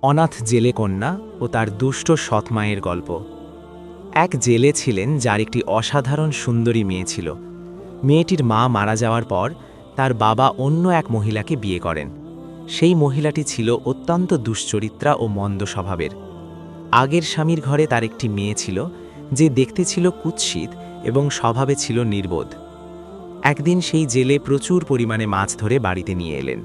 অনাথ জেলে কন্যা ও তার দুষ্ট সৎ মায়ের গল্প। এক জেলে ছিলেন যার একটি অসাধারণ সুন্দরী মেয়ে ছিল। মেয়েটির মা মারা যাওয়ার পর তার বাবা অন্য এক মহিলাকে বিয়ে করেন। সেই মহিলাটি ছিল অত্যন্ত দুশ্চরিত্রা ও মন্দ স্বভাবের। আগের স্বামীর ঘরে তার একটি মেয়ে ছিল, যে দেখতে ছিল কুৎসিত এবং স্বভাবে ছিল নির্বোধ। একদিন সেই জেলে প্রচুর পরিমাণে মাছ ধরে বাড়িতে নিয়ে এলেন।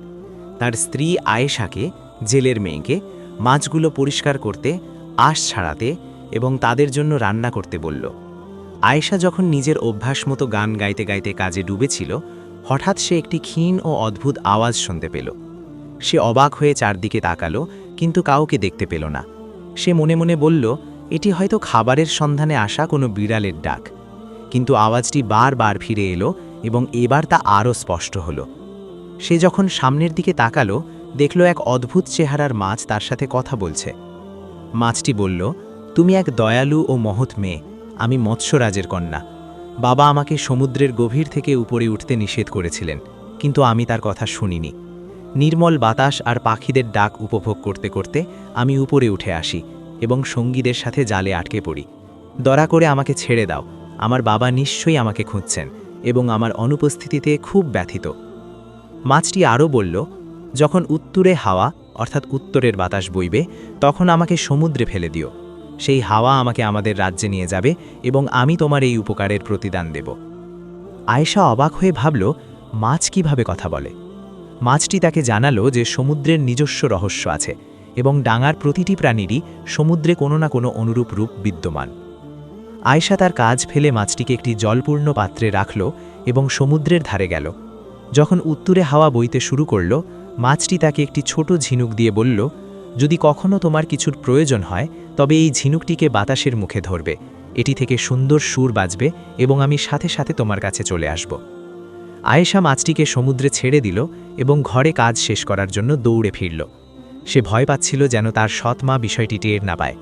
তার স্ত্রী আয়েশাকে, জেলের মেয়েকে, মাছগুলো পরিষ্কার করতে, আঁশ ছাড়াতে এবং তাদের জন্য রান্না করতে বলল। আয়েশা যখন নিজের অভ্যাস মতো গান গাইতে গাইতে কাজে ডুবেছিল, হঠাৎ সে একটি ক্ষীণ ও অদ্ভুত আওয়াজ শুনতে পেল। সে অবাক হয়ে চারদিকে তাকালো, কিন্তু কাউকে দেখতে পেল না। সে মনে মনে বলল, এটি হয়তো খাবারের সন্ধানে আসা কোনো বিড়ালের ডাক। কিন্তু আওয়াজটি বারবার ফিরে এলো এবং এবার তা আরও স্পষ্ট হলো। সে যখন সামনের দিকে তাকালো, দেখল এক অদ্ভুত চেহারার মাছ তার সাথে কথা বলছে। মাছটি বলল, তুমি এক দয়ালু ও মহৎ মেয়ে, আমি মৎস্যরাজের কন্যা। বাবা আমাকে সমুদ্রের গভীর থেকে উপরে উঠতে নিষেধ করেছিলেন, কিন্তু আমি তার কথা শুনিনি। নির্মল বাতাস আর পাখিদের ডাক উপভোগ করতে করতে আমি উপরে উঠে আসি এবং সঙ্গীদের সাথে জালে আটকে পড়ি। দয়া করে আমাকে ছেড়ে দাও, আমার বাবা নিশ্চয়ই আমাকে খুঁজছেন এবং আমার অনুপস্থিতিতে খুব ব্যথিত। মাছটি আরও বলল, যখন উত্তরে হাওয়া অর্থাৎ উত্তরের বাতাস বইবে, তখন আমাকে সমুদ্রে ফেলে দিও। সেই হাওয়া আমাকে আমাদের রাজ্যে নিয়ে যাবে এবং আমি তোমার এই উপকারের প্রতিদান দেব। আয়েশা অবাক হয়ে ভাবল, মাছ কিভাবে কথা বলে। মাছটি তাকে জানালো যে সমুদ্রের নিজস্ব রহস্য আছে এবং ডাঙার প্রতিটি প্রাণীরই সমুদ্রে কোনো না কোনো অনুরূপ রূপ বিদ্যমান। আয়েশা তার কাজ ফেলে মাছটিকে একটি জলপূর্ণ পাত্রে রাখল এবং সমুদ্রের ধারে গেল। যখন উত্তরে হাওয়া বইতে শুরু করল, মাছটি তাকে একটি ছোট ঝিনুক দিয়ে বলল, যদি কখনো তোমার কিছুর প্রয়োজন হয়, তবে এই ঝিনুকটিকে বাতাসের মুখে ধরবে। এটি থেকে সুন্দর সুর বাজবে এবং আমি সাথে সাথে তোমার কাছে চলে আসব। আয়েশা মাছটিকে সমুদ্রে ছেড়ে দিল এবং ঘরে কাজ শেষ করার জন্য দৌড়ে ফিরল। সে ভয় পাচ্ছিল যেন তার সৎ মা বিষয়টি টের না পায়।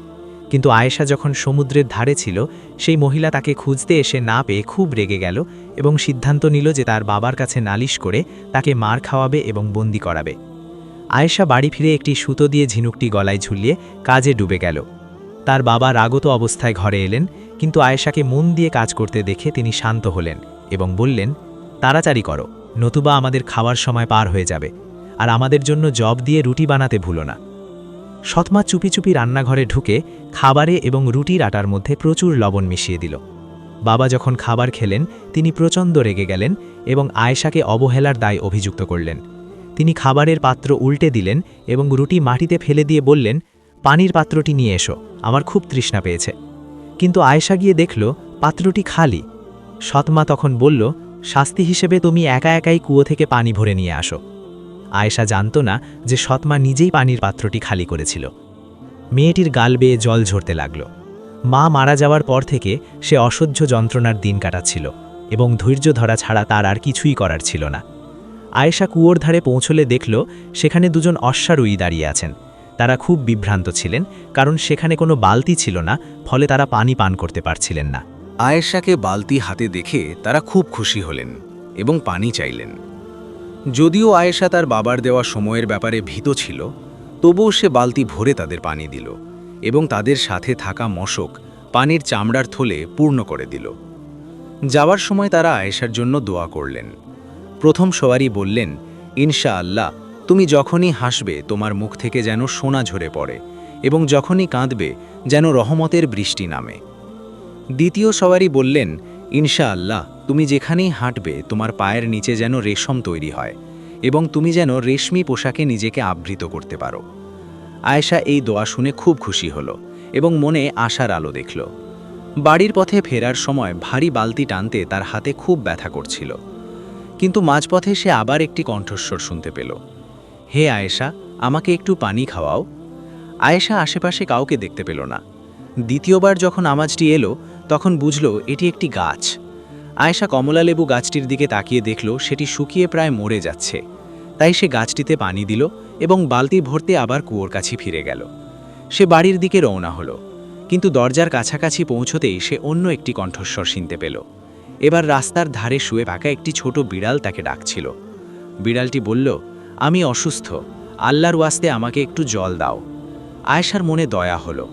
কিন্তু আয়েশা যখন সমুদ্রের ধারে ছিল, সেই মহিলা তাকে খুঁজতে এসে না পেয়ে খুব রেগে গেল এবং সিদ্ধান্ত নিল যে তার বাবার কাছে নালিশ করে তাকে মার খাওয়াবে এবং বন্দি করাবে। আয়েশা বাড়ি ফিরে একটি সুতো দিয়ে ঝিনুকটি গলায় ঝুলিয়ে কাজে ডুবে গেল। তার বাবা রাগত অবস্থায় ঘরে এলেন, কিন্তু আয়েশাকে মন দিয়ে কাজ করতে দেখে তিনি শান্ত হলেন এবং বললেন, তাড়াতাড়ি করো, নতুবা আমাদের খাওয়ার সময় পার হয়ে যাবে, আর আমাদের জন্য জব দিয়ে রুটি বানাতে ভুলো না। সৎমা চুপি চুপি রান্নাঘরে ঢুকে খাবারে এবং রুটির আটার মধ্যে প্রচুর লবণ মিশিয়ে দিল। বাবা যখন খাবার খেলেন, তিনি প্রচণ্ড রেগে গেলেন এবং আয়েশাকে অবহেলার দায় অভিযুক্ত করলেন। তিনি খাবারের পাত্র উল্টে দিলেন এবং রুটি মাটিতে ফেলে দিয়ে বললেন, পানির পাত্রটি নিয়ে এসো, আমার খুব তৃষ্ণা পেয়েছে। কিন্তু আয়েশা গিয়ে দেখল পাত্রটি খালি। সৎমা তখন বলল, শাস্তি হিসেবে তুমি একা একাই কুয়ো থেকে পানি ভরে নিয়ে আসো। আয়েশা জানত না যে সৎমা নিজেই পানির পাত্রটি খালি করেছিল। মেয়েটির গাল বেয়ে জল ঝরতে লাগল। মা মারা যাওয়ার পর থেকে সে অসহ্য যন্ত্রণার দিন কাটাচ্ছিল এবং ধৈর্য ধরা ছাড়া তার আর কিছুই করার ছিল না। আয়েশা কুয়োর ধারে পৌঁছলে দেখল সেখানে দুজন অশ্বারোহী দাঁড়িয়ে আছেন। তারা খুব বিভ্রান্ত ছিলেন, কারণ সেখানে কোনো বালতি ছিল না, ফলে তারা পানি পান করতে পারছিলেন না। আয়েশাকে বালতি হাতে দেখে তারা খুব খুশি হলেন এবং পানি চাইলেন। যদিও আয়েশা তার বাবার দেওয়া সময়ের ব্যাপারে ভীত ছিল, তবুও সে বালতি ভরে তাদের পানি দিল এবং তাদের সাথে থাকা মশক পানির চামড়ার থলে পূর্ণ করে দিল। যাওয়ার সময় তারা আয়েশার জন্য দোয়া করলেন। প্রথম সওয়ারি বললেন, ইনশাআল্লাহ, তুমি যখনই হাসবে তোমার মুখ থেকে যেন সোনা ঝরে পড়ে এবং যখনই কাঁদবে যেন রহমতের বৃষ্টি নামে। দ্বিতীয় সওয়ারি বললেন, ইনশাআল্লাহ, তুমি যেখানেই হাঁটবে তোমার পায়ের নিচে যেন রেশম তৈরি হয় এবং তুমি যেন রেশমি পোশাকে নিজেকে আবৃত করতে পারো। আয়েশা এই দোয়া শুনে খুব খুশি হল এবং মনে আশার আলো দেখল। বাড়ির পথে ফেরার সময় ভারী বালতি টানতে তার হাতে খুব ব্যথা করছিল। কিন্তু মাঝপথে সে আবার একটি কণ্ঠস্বর শুনতে পেল, হে আয়েশা, আমাকে একটু পানি খাওয়াও। আয়েশা আশেপাশে কাউকে দেখতে পেল না। দ্বিতীয়বার যখন আওয়াজটি এলো, তখন বুঝল এটি একটি গাছ। আয়েশা কমলালেবু গাছটির দিকে তাকিয়ে দেখল সেটি শুকিয়ে প্রায় মরে যাচ্ছে। তাই সে গাছটিতে পানি দিল এবং বালতি ভরতে আবার কুয়োর কাছে ফিরে গেল। সে বাড়ির দিকে রওনা হলো, কিন্তু দরজার কাছাকাছি পৌঁছতেই সে অন্য একটি কণ্ঠস্বর শুনতে পেল। এবার রাস্তার ধারে শুয়ে থাকা একটি ছোট বিড়াল তাকে ডাকছিল। বিড়ালটি বলল, আমি অসুস্থ, আল্লাহর ওয়াস্তে আমাকে একটু জল দাও। আয়েশার মনে দয়া হলো।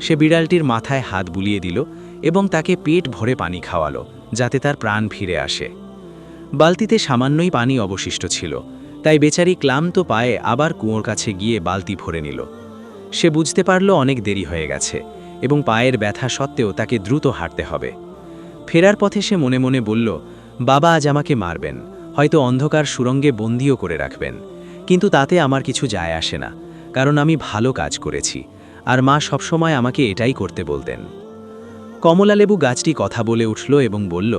সে বিড়ালটির মাথায় হাত বুলিয়ে দিল এবং তাকে পেট ভরে পানি খাওয়ালো, যাতে তার প্রাণ ফিরে আসে। বালতিতে সামান্যই পানি অবশিষ্ট ছিল, তাই বেচারি ক্লান্ত পায়ে আবার কুয়োর কাছে গিয়ে বালতি ভরে নিল। সে বুঝতে পারল অনেক দেরি হয়ে গেছে এবং পায়ের ব্যথা সত্ত্বেও তাকে দ্রুত হাঁটতে হবে। ফেরার পথে সে মনে মনে বলল, বাবা আজ আমাকে মারবেন, হয়তো অন্ধকার সুরঙ্গে বন্দিও করে রাখবেন, কিন্তু তাতে আমার কিছু যায় আসে না, কারণ আমি ভালো কাজ করেছি, আর মা সবসময় আমাকে এটাই করতে বলতেন। কমলালেবু গাছটি কথা বলে উঠল এবং বলল,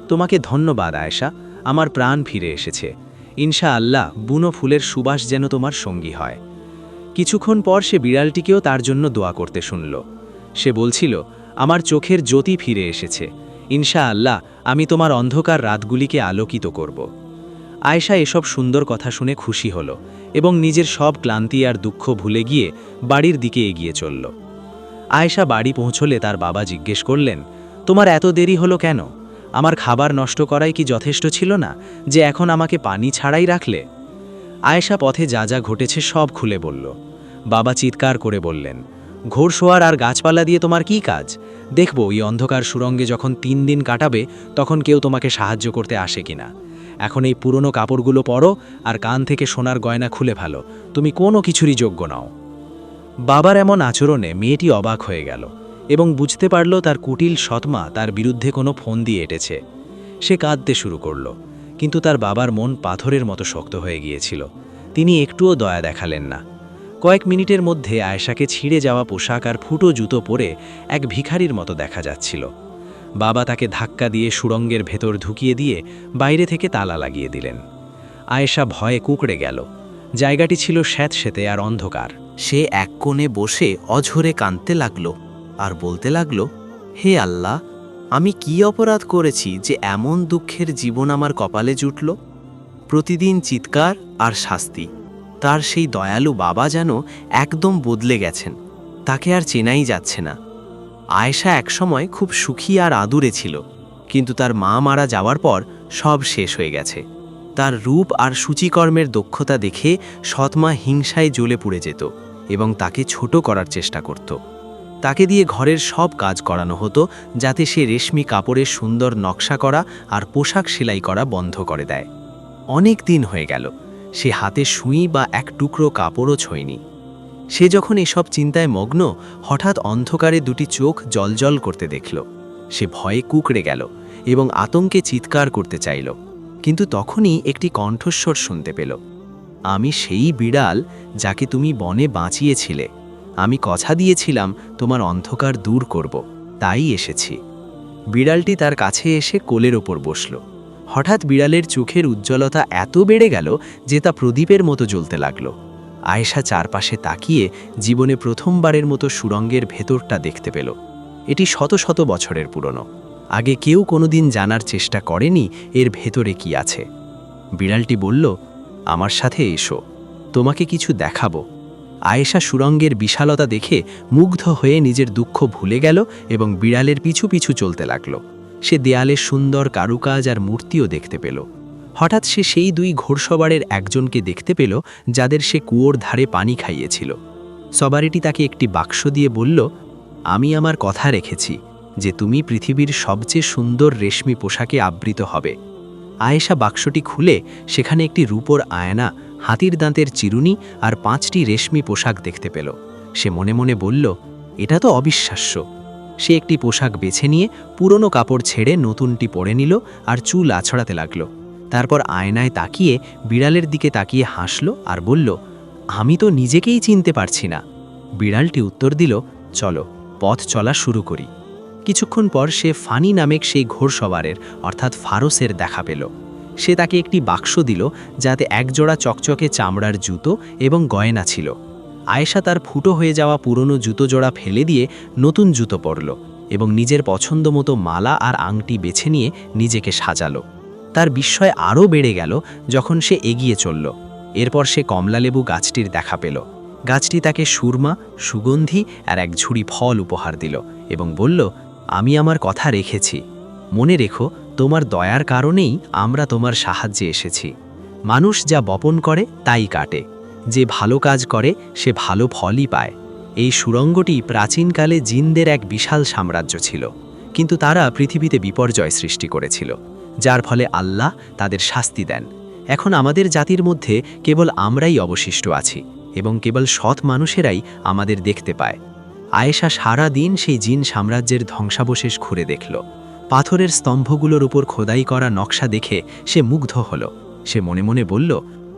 তোমাকে ধন্যবাদ আয়েশা, আমার প্রাণ ফিরে এসেছে। ইনশাআল্লাহ বুনো ফুলের সুবাস যেন তোমার সঙ্গী হয়। কিছুক্ষণ পর সে বিড়ালটিকেও তার জন্য দোয়া করতে শুনল। সে বলছিল, আমার চোখের জ্যোতি ফিরে এসেছে, ইনশাআল্লাহ আমি তোমার অন্ধকার রাতগুলিকে আলোকিত করব। আয়েশা এসব সুন্দর কথা শুনে খুশি হল এবং নিজের সব ক্লান্তি আর দুঃখ ভুলে গিয়ে বাড়ির দিকে এগিয়ে চলল। আয়েশা বাড়ি পৌঁছলে তার বাবা জিজ্ঞেস করলেন, তোমার এত দেরি হলো কেন? আমার খাবার নষ্ট করাই কি যথেষ্ট ছিল না, যে এখন আমাকে পানি ছাড়াই রাখলে? আয়েশা পথে যা যা ঘটেছে সব খুলে বলল। বাবা চিৎকার করে বললেন, ঘোড়সোয়ার আর গাছপালা দিয়ে তোমার কি কাজ? দেখব এই অন্ধকার সুরঙ্গে যখন 3 দিন কাটাবে তখন কেউ তোমাকে সাহায্য করতে আসে কিনা। এখন এই পুরনো কাপড়গুলো পরো আর কান থেকে সোনার গয়না খুলে ফেলো, তুমি কোনো কিছুরই যোগ্য নাও। বাবার এমন আচরণে মেয়েটি অবাক হয়ে গেল এবং বুঝতে পারল তার কুটিল সৎমা তার বিরুদ্ধে কোনো ফোন দিয়ে এঁটেছে। সে কাঁদতে শুরু করল, কিন্তু তার বাবার মন পাথরের মতো শক্ত হয়ে গিয়েছিল। তিনি একটুও দয়া দেখালেন না। কয়েক মিনিটের মধ্যে আয়েশাকে ছিঁড়ে যাওয়া পোশাক আর ফুটো জুতো পরে এক ভিখারির মতো দেখা যাচ্ছিল। বাবা তাকে ধাক্কা দিয়ে সুড়ঙ্গের ভেতর ঢুকিয়ে দিয়ে বাইরে থেকে তালা লাগিয়ে দিলেন। আয়েশা ভয়ে কুঁকড়ে গেল। জায়গাটি ছিল স্যাঁতসেঁতে আর অন্ধকার। সে এক কোণে বসে অঝরে কাঁদতে লাগল আর বলতে লাগল, হে আল্লাহ, আমি কি অপরাধ করেছি যে এমন দুঃখের জীবন আমার কপালে জুটল? প্রতিদিন চিৎকার আর শাস্তি। তার সেই দয়ালু বাবা যেন একদম বদলে গেছেন, তাকে আর চেনাই যাচ্ছে না। আয়েশা একসময় খুব সুখী আর আদুরে ছিল, কিন্তু তার মা মারা যাওয়ার পর সব শেষ হয়ে গেছে। তার রূপ আর সূচিকর্মের দক্ষতা দেখে সৎমা হিংসায় জ্বলে পুড়ে যেত এবং তাকে ছোট করার চেষ্টা করত। তাকে দিয়ে ঘরের সব কাজ করানো হতো, যাতে সে রেশমি কাপড়ের সুন্দর নকশা করা আর পোশাক সেলাই করা বন্ধ করে দেয়। অনেক দিন হয়ে গেল সে হাতে সুই বা এক টুকরো কাপড়ও ছোঁয়নি। সে যখন এসব চিন্তায় মগ্ন, হঠাৎ অন্ধকারে দুটি চোখ জ্বলজ্বল করতে দেখল। সে ভয়ে কুঁকড়ে গেল এবং আতঙ্কে চিৎকার করতে চাইল, কিন্তু তখনই একটি কণ্ঠস্বর শুনতে পেল, আমি সেই বিড়াল যাকে তুমি বনে বাঁচিয়েছিলে। আমি কথা দিয়েছিলাম তোমার অন্ধকার দূর করব, তাই এসেছি। বিড়ালটি তার কাছে এসে কোলের ওপর বসল। হঠাৎ বিড়ালের চোখের উজ্জ্বলতা এত বেড়ে গেল যে তা প্রদীপের মতো জ্বলতে লাগল। আয়েশা চারপাশে তাকিয়ে জীবনে প্রথমবারের মতো সুড়ঙ্গের ভেতরটা দেখতে পেল। এটি শত শত বছরের পুরনো। আগে কেউ কোনোদিন জানার চেষ্টা করেনি এর ভেতরে কি আছে। বিড়ালটি বলল, আমার সাথে এসো, তোমাকে কিছু দেখাবো। আয়েশা সুড়ঙ্গের বিশালতা দেখে মুগ্ধ হয়ে নিজের দুঃখ ভুলে গেল এবং বিড়ালের পিছু পিছু চলতে লাগল। সে দেয়ালে সুন্দর কারুকাজ আর মূর্তিও দেখতে পেল। হঠাৎ সে সেই 2 ঘোড়সওয়ারের একজনকে দেখতে পেল, যাদের সে কুয়োর ধারে পানি খাইয়েছিল। সবারিটি তাকে একটি বাক্স দিয়ে বলল, আমি আমার কথা রেখেছি যে তুমি পৃথিবীর সবচেয়ে সুন্দর রেশমি পোশাকে আবৃত হবে। আয়েশা বাক্সটি খুলে সেখানে একটি রূপোর আয়না, হাতির দাঁতের চিরুনি আর 5টি রেশমি পোশাক দেখতে পেল। সে মনে মনে বলল, এটা তো অবিশ্বাস্য। সে একটি পোশাক বেছে নিয়ে পুরনো কাপড় ছেড়ে নতুনটি পরে নিল আর চুল আছড়াতে লাগল। তারপর আয়নায় তাকিয়ে বিড়ালের দিকে তাকিয়ে হাসল আর বলল, আমি তো নিজেকেই চিনতে পারছি না। বিড়ালটি উত্তর দিল, চলো পথ চলা শুরু করি। কিছুক্ষণ পর সে ফানি নামেক সেই ঘোড়সওয়ারের অর্থাৎ ফারসের দেখা পেল। সে তাকে একটি বাক্স দিল, যাতে একজোড়া চকচকে চামড়ার জুতো এবং গয়না ছিল। আয়েশা তার ফুটো হয়ে যাওয়া পুরনো জুতো জোড়া ফেলে দিয়ে নতুন জুতো পরল এবং নিজের পছন্দ মতো মালা আর আংটি বেছে নিয়ে নিজেকে সাজালো। তার বিস্ময় আরও বেড়ে গেল যখন সে এগিয়ে চলল। এরপর সে কমলালেবু গাছটির দেখা পেল। গাছটি তাকে সুরমা, সুগন্ধি আর এক ঝুড়ি ফল উপহার দিল এবং বলল, আমি আমার কথা রেখেছি। মনে রেখো, তোমার দয়ার কারণেই আমরা তোমার সাহায্যে এসেছি। মানুষ যা বপন করে তাই কাটে। যে ভালো কাজ করে সে ভালো ফলই পায়। এই সুড়ঙ্গটি প্রাচীনকালে জিনদের এক বিশাল সাম্রাজ্য ছিল, কিন্তু তারা পৃথিবীতে বিপর্যয় সৃষ্টি করেছিল, যার ফলে আল্লাহ তাদের শাস্তি দেন। এখন আমাদের জাতির মধ্যে কেবল আমরাই অবশিষ্ট আছি এবং কেবল সৎ মানুষেরাই আমাদের দেখতে পায়। আয়েশা সারা দিন সেই জিন সাম্রাজ্যের ধ্বংসাবশেষ ঘুরে দেখল। পাথরের স্তম্ভগুলোর উপর খোদাই করা নকশা দেখে সে মুগ্ধ হল। সে মনে মনে বলল,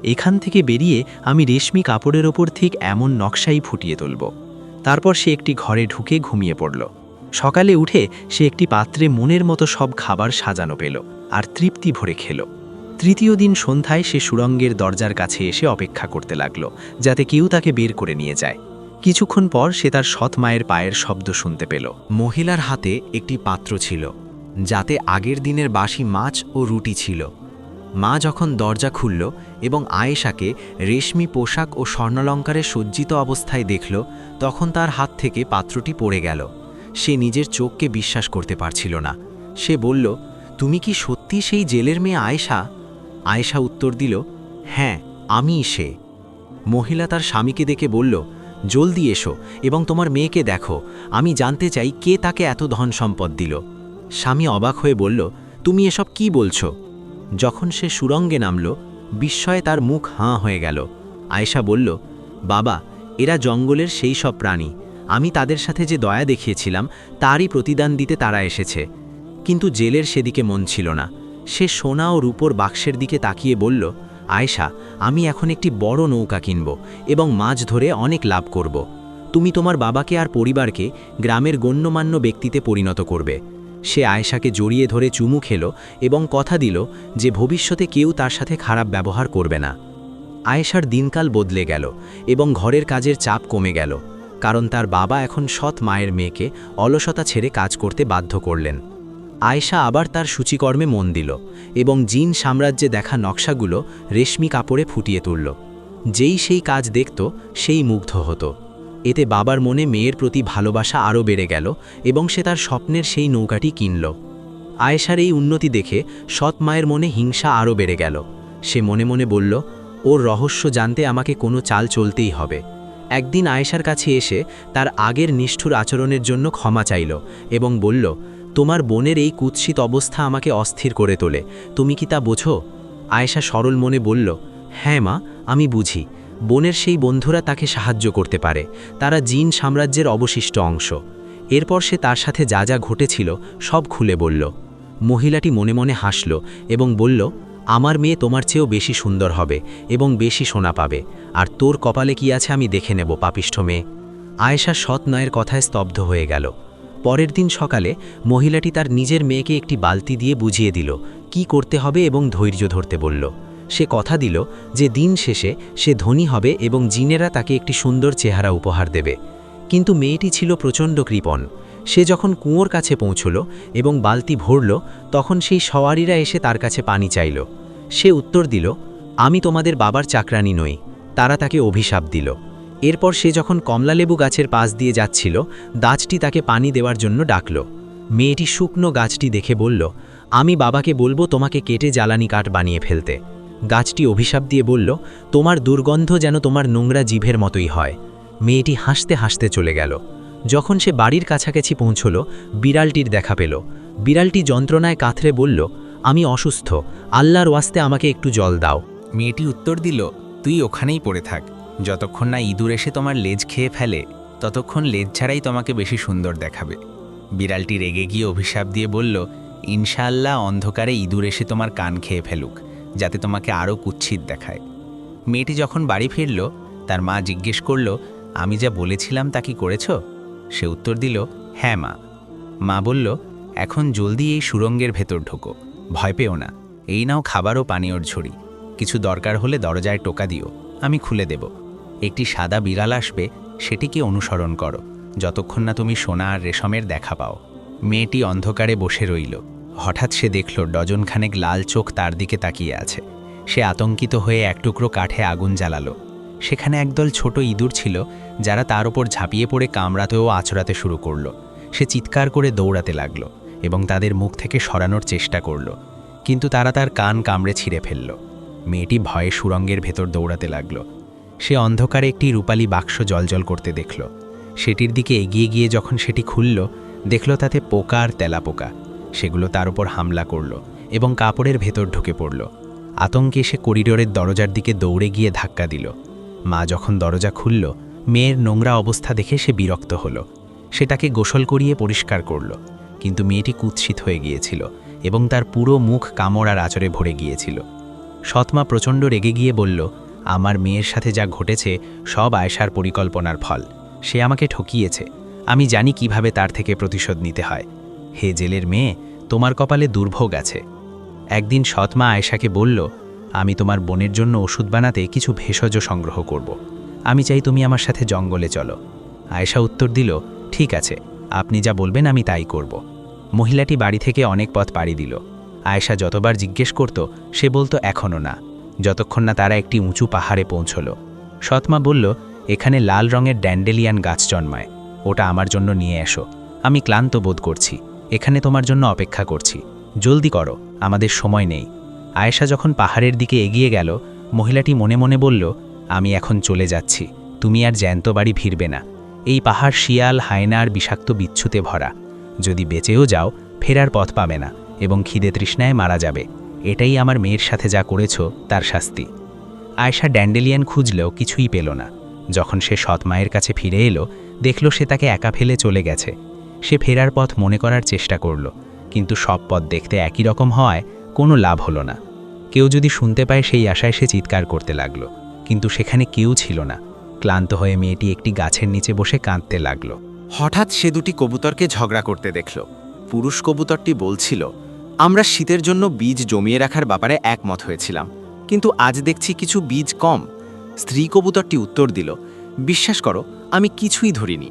এখান থেকে বেরিয়ে আমি রেশমি কাপড়ের ওপর ঠিক এমন নকশাই ফুটিয়ে তুলব। তারপর সে একটি ঘরে ঢুকে ঘুমিয়ে পড়ল। সকালে উঠে সে একটি পাত্রে মনের মতো সব খাবার সাজানো পেল আর তৃপ্তি ভরে খেল। তৃতীয় দিন সন্ধ্যায় সে সুড়ঙ্গের দরজার কাছে এসে অপেক্ষা করতে লাগল, যাতে কেউ তাকে বের করে নিয়ে যায়। কিছুক্ষণ পর সে তার সৎ মায়ের পায়ের শব্দ শুনতে পেল। মহিলার হাতে একটি পাত্র ছিল, যাতে আগের দিনের বাসি মাছ ও রুটি ছিল। মা যখন দরজা খুলল এবং আয়েশাকে রেশমি পোশাক ও স্বর্ণালঙ্কারে সজ্জিত অবস্থায় দেখল, তখন তার হাত থেকে পাত্রটি পড়ে গেল। সে নিজের চোখকে বিশ্বাস করতে পারছিল না। সে বলল, তুমি কি সত্যি সেই জেলের মেয়ে আয়েশা? আয়েশা উত্তর দিল, হ্যাঁ, আমিই সে। মহিলা তার স্বামীকে দেখে বলল, জলদি এসো এবং তোমার মেয়েকে দেখো। আমি জানতে চাই কে তাকে এত ধন সম্পদ দিল। স্বামী অবাক হয়ে বলল, তুমি এসব কি বলছো? যখন সে সুড়ঙ্গে নামল, বিস্ময়ে তার মুখ হাঁ হয়ে গেল। আয়েশা বলল, বাবা, এরা জঙ্গলের সেই সব প্রাণী। আমি তাদের সাথে যে দয়া দেখিয়েছিলাম তারই প্রতিদান দিতে তারা এসেছে। কিন্তু জেলের সেদিকে মন ছিল না। সে সোনা ও রূপোর বাক্সের দিকে তাকিয়ে বলল, আয়েশা, আমি এখন একটি বড় নৌকা কিনব এবং মাছ ধরে অনেক লাভ করব। তুমি তোমার বাবাকে আর পরিবারকে গ্রামের গণ্যমান্য ব্যক্তিতে পরিণত করবে। সে আয়েশাকে জড়িয়ে ধরে চুমু খেল এবং কথা দিল যে ভবিষ্যতে কেউ তার সাথে খারাপ ব্যবহার করবে না। আয়েশার দিনকাল বদলে গেল এবং ঘরের কাজের চাপ কমে গেল, কারণ তার বাবা এখন সৎ মায়ের মেয়েকে অলসতা ছেড়ে কাজ করতে বাধ্য করলেন। আয়েশা আবার তার সূচিকর্মে মন দিল এবং জিন সাম্রাজ্যে দেখা নকশাগুলো রেশমি কাপড়ে ফুটিয়ে তুলল। যেই সেই কাজ দেখত সেই মুগ্ধ হতো। এতে বাবার মনে মেয়ের প্রতি ভালোবাসা আরও বেড়ে গেল এবং সে তার স্বপ্নের সেই নৌকাটি কিনল। আয়েশার এই উন্নতি দেখে সৎ মায়ের মনে হিংসা আরও বেড়ে গেল। সে মনে মনে বলল, ওর রহস্য জানতে আমাকে কোনো চাল চলতেই হবে। একদিন আয়েশার কাছে এসে তার আগের নিষ্ঠুর আচরণের জন্য ক্ষমা চাইল এবং বলল, তোমার বোনের এই কুৎসিত অবস্থা আমাকে অস্থির করে তোলে। তুমি কি তা বোঝো? আয়েশা সরল মনে বলল, হ্যাঁ মা, আমি বুঝি। বোনের সেই বন্ধুরা তাকে সাহায্য করতে পারে। তারা জিন সাম্রাজ্যের অবশিষ্ট অংশ। এরপর সে তার সাথে যা যা ঘটেছিল সব খুলে বলল। মহিলাটি মনে মনে হাসল এবং বলল, আমার মেয়ে তোমার চেয়েও বেশি সুন্দর হবে এবং বেশি সোনা পাবে, আর তোর কপালে কি আছে আমি দেখে নেব, পাপিষ্ঠ মেয়ে। আয়েশা সৎ নয়ের কথায় স্তব্ধ হয়ে গেল। পরের দিন সকালে মহিলাটি তার নিজের মেয়েকে একটি বালতি দিয়ে বুঝিয়ে দিল কি করতে হবে এবং ধৈর্য ধরতে বলল। সে কথা দিল যে দিন শেষে সে ধনী হবে এবং জিনেরা তাকে একটি সুন্দর চেহারা উপহার দেবে। কিন্তু মেয়েটি ছিল প্রচণ্ড কৃপণ। সে যখন কুয়োর কাছে পৌঁছল এবং বালতি ভরল, তখন সেই সওয়ারিরা এসে তার কাছে পানি চাইল। সে উত্তর দিল, আমি তোমাদের বাবার চাকরানী নই। তারা তাকে অভিশাপ দিল। এরপর সে যখন কমলালেবু গাছের পাশ দিয়ে যাচ্ছিল, গাছটি তাকে পানি দেওয়ার জন্য ডাকল। মেয়েটি শুকনো গাছটি দেখে বলল, আমি বাবাকে বলবো তোমাকে কেটে জ্বালানি কাঠ বানিয়ে ফেলতে। গাছটি অভিশাপ দিয়ে বলল, তোমার দুর্গন্ধ যেন তোমার নোংরা জিভের মতোই হয়। মেয়েটি হাসতে হাসতে চলে গেল। যখন সে বাড়ির কাছাকাছি পৌঁছল, বিড়ালটির দেখা পেল। বিড়ালটি যন্ত্রণায় কাতরে বলল, আমি অসুস্থ, আল্লাহর ওয়াস্তে আমাকে একটু জল দাও। মেয়েটি উত্তর দিল, তুই ওখানেই পড়ে থাক। যতক্ষণ না ইঁদুর এসে তোমার লেজ খেয়ে ফেলে, ততক্ষণ লেজ ছাড়াই তোমাকে বেশি সুন্দর দেখাবে। বিড়ালটি রেগে গিয়ে অভিশাপ দিয়ে বলল, ইনশাআল্লাহ অন্ধকারে ইঁদুর এসে তোমার কান খেয়ে ফেলুক, যাতে তোমাকে আরও কুৎসিত দেখায়। মেয়েটি যখন বাড়ি ফিরল, তার মা জিজ্ঞেস করল, আমি যা বলেছিলাম তা কি করেছ? সে উত্তর দিল, হ্যাঁ মা। মা বলল, এখন জলদি এই সুড়ঙ্গের ভেতর ঢোকো, ভয় পেও না। এই নাও খাবার ও পানীয়র ঝুড়ি। কিছু দরকার হলে দরজায় টোকা দিও, আমি খুলে দেব। একটি সাদা বিড়াল আসবে, সেটিকে অনুসরণ করো যতক্ষণ না তুমি সোনা আর রেশমের দেখা পাও। মেয়েটি অন্ধকারে বসে রইল। হঠাৎ সে দেখল ডজনখানেক লাল চোখ তার দিকে তাকিয়ে আছে। সে আতঙ্কিত হয়ে এক টুকরো কাঠে আগুন জ্বালালো। সেখানে একদল ছোট ইঁদুর ছিল, যারা তার ওপর ঝাঁপিয়ে পড়ে কামড়াতে ও আঁচড়াতে শুরু করল। সে চিৎকার করে দৌড়াতে লাগল এবং তাদের মুখ থেকে সরানোর চেষ্টা করল, কিন্তু তারা তার কান কামড়ে ছিঁড়ে ফেলল। মেয়েটি ভয়ে সুড়ঙ্গের ভেতর দৌড়াতে লাগল। সে অন্ধকারে একটি রূপালী বাক্স জ্বলজ্বল করতে দেখল। সেটির দিকে এগিয়ে গিয়ে যখন সেটি খুলল, দেখল তাতে পোকা আর তেলাপোকা। সেগুলো তার উপর হামলা করল এবং কাপড়ের ভেতর ঢুকে পড়ল। আতঙ্কে সে করিডোরের দরজার দিকে দৌড়ে গিয়ে ধাক্কা দিল। মা যখন দরজা খুলল, মেয়ের নোংরা অবস্থা দেখে সে বিরক্ত হল। সে তাকে গোসল করিয়ে পরিষ্কার করল, কিন্তু মেয়েটি কুৎসিত হয়ে গিয়েছিল এবং তার পুরো মুখ কামড় আর আঁচড়ে ভরে গিয়েছিল। সৎমা প্রচণ্ড রেগে গিয়ে বলল, আমার মেয়ের সাথে যা ঘটেছে সব আয়েশার পরিকল্পনার ফল। সে আমাকে ঠকিয়েছে। আমি জানি কিভাবে তার থেকে প্রতিশোধ নিতে হয়। হে জেলের মেয়ে, তোমার কপালে দুর্ভোগ আছে। একদিন সৎমা আয়েশাকে বলল, আমি তোমার বোনের জন্য ওষুধ বানাতে কিছু ভেষজ সংগ্রহ করব। আমি চাই তুমি আমার সাথে জঙ্গলে চলো। আয়েশা উত্তর দিল, ঠিক আছে, আপনি যা বলবেন আমি তাই করব। মহিলাটি বাড়ি থেকে অনেক পথ পাড়ি দিল। আয়েশা যতবার জিজ্ঞেস করত, সে বলতো এখনও না, যতক্ষণ না তারা একটি উঁচু পাহাড়ে পৌঁছল। সৎমা বলল, এখানে লাল রঙের ড্যান্ডেলিয়ান গাছ জন্মায়, ওটা আমার জন্য নিয়ে এসো। আমি ক্লান্ত বোধ করছি, এখানে তোমার জন্য অপেক্ষা করছি। জলদি করো, আমাদের সময় নেই। আয়েশা যখন পাহাড়ের দিকে এগিয়ে গেল, মহিলাটি মনে মনে বলল, আমি এখন চলে যাচ্ছি, তুমি আর জ্যান্ত বাড়ি ফিরবে না। এই পাহাড় শিয়াল, হায়না আর বিষাক্ত বিচ্ছুতে ভরা। যদি বেঁচেও যাও, ফেরার পথ পাবে না এবং খিদে তৃষ্ণায় মারা যাবে। এটাই আমার মেয়ের সাথে যা করেছ তার শাস্তি। আয়েশা ড্যান্ডেলিয়ান খুঁজলেও কিছুই পেল না। যখন সে সৎ মায়ের কাছে ফিরে এলো, দেখল সে তাকে একা ফেলে চলে গেছে। সে ফেরার পথ মনে করার চেষ্টা করল, কিন্তু সব পথ দেখতে একই রকম হওয়ায় কোনো লাভ হলো না। কেউ যদি শুনতে পায় সেই আশায় সে চিৎকার করতে লাগল, কিন্তু সেখানে কেউ ছিল না। ক্লান্ত হয়ে মেয়েটি একটি গাছের নিচে বসে কাঁদতে লাগল। হঠাৎ সে দুটি কবুতরকে ঝগড়া করতে দেখল। পুরুষ কবুতরটি বলছিল, আমরা শীতের জন্য বীজ জমিয়ে রাখার ব্যাপারে একমত হয়েছিলাম, কিন্তু আজ দেখছি কিছু বীজ কম। স্ত্রী কবুতরটি উত্তর দিল, বিশ্বাস করো, আমি কিছুই ধরিনি।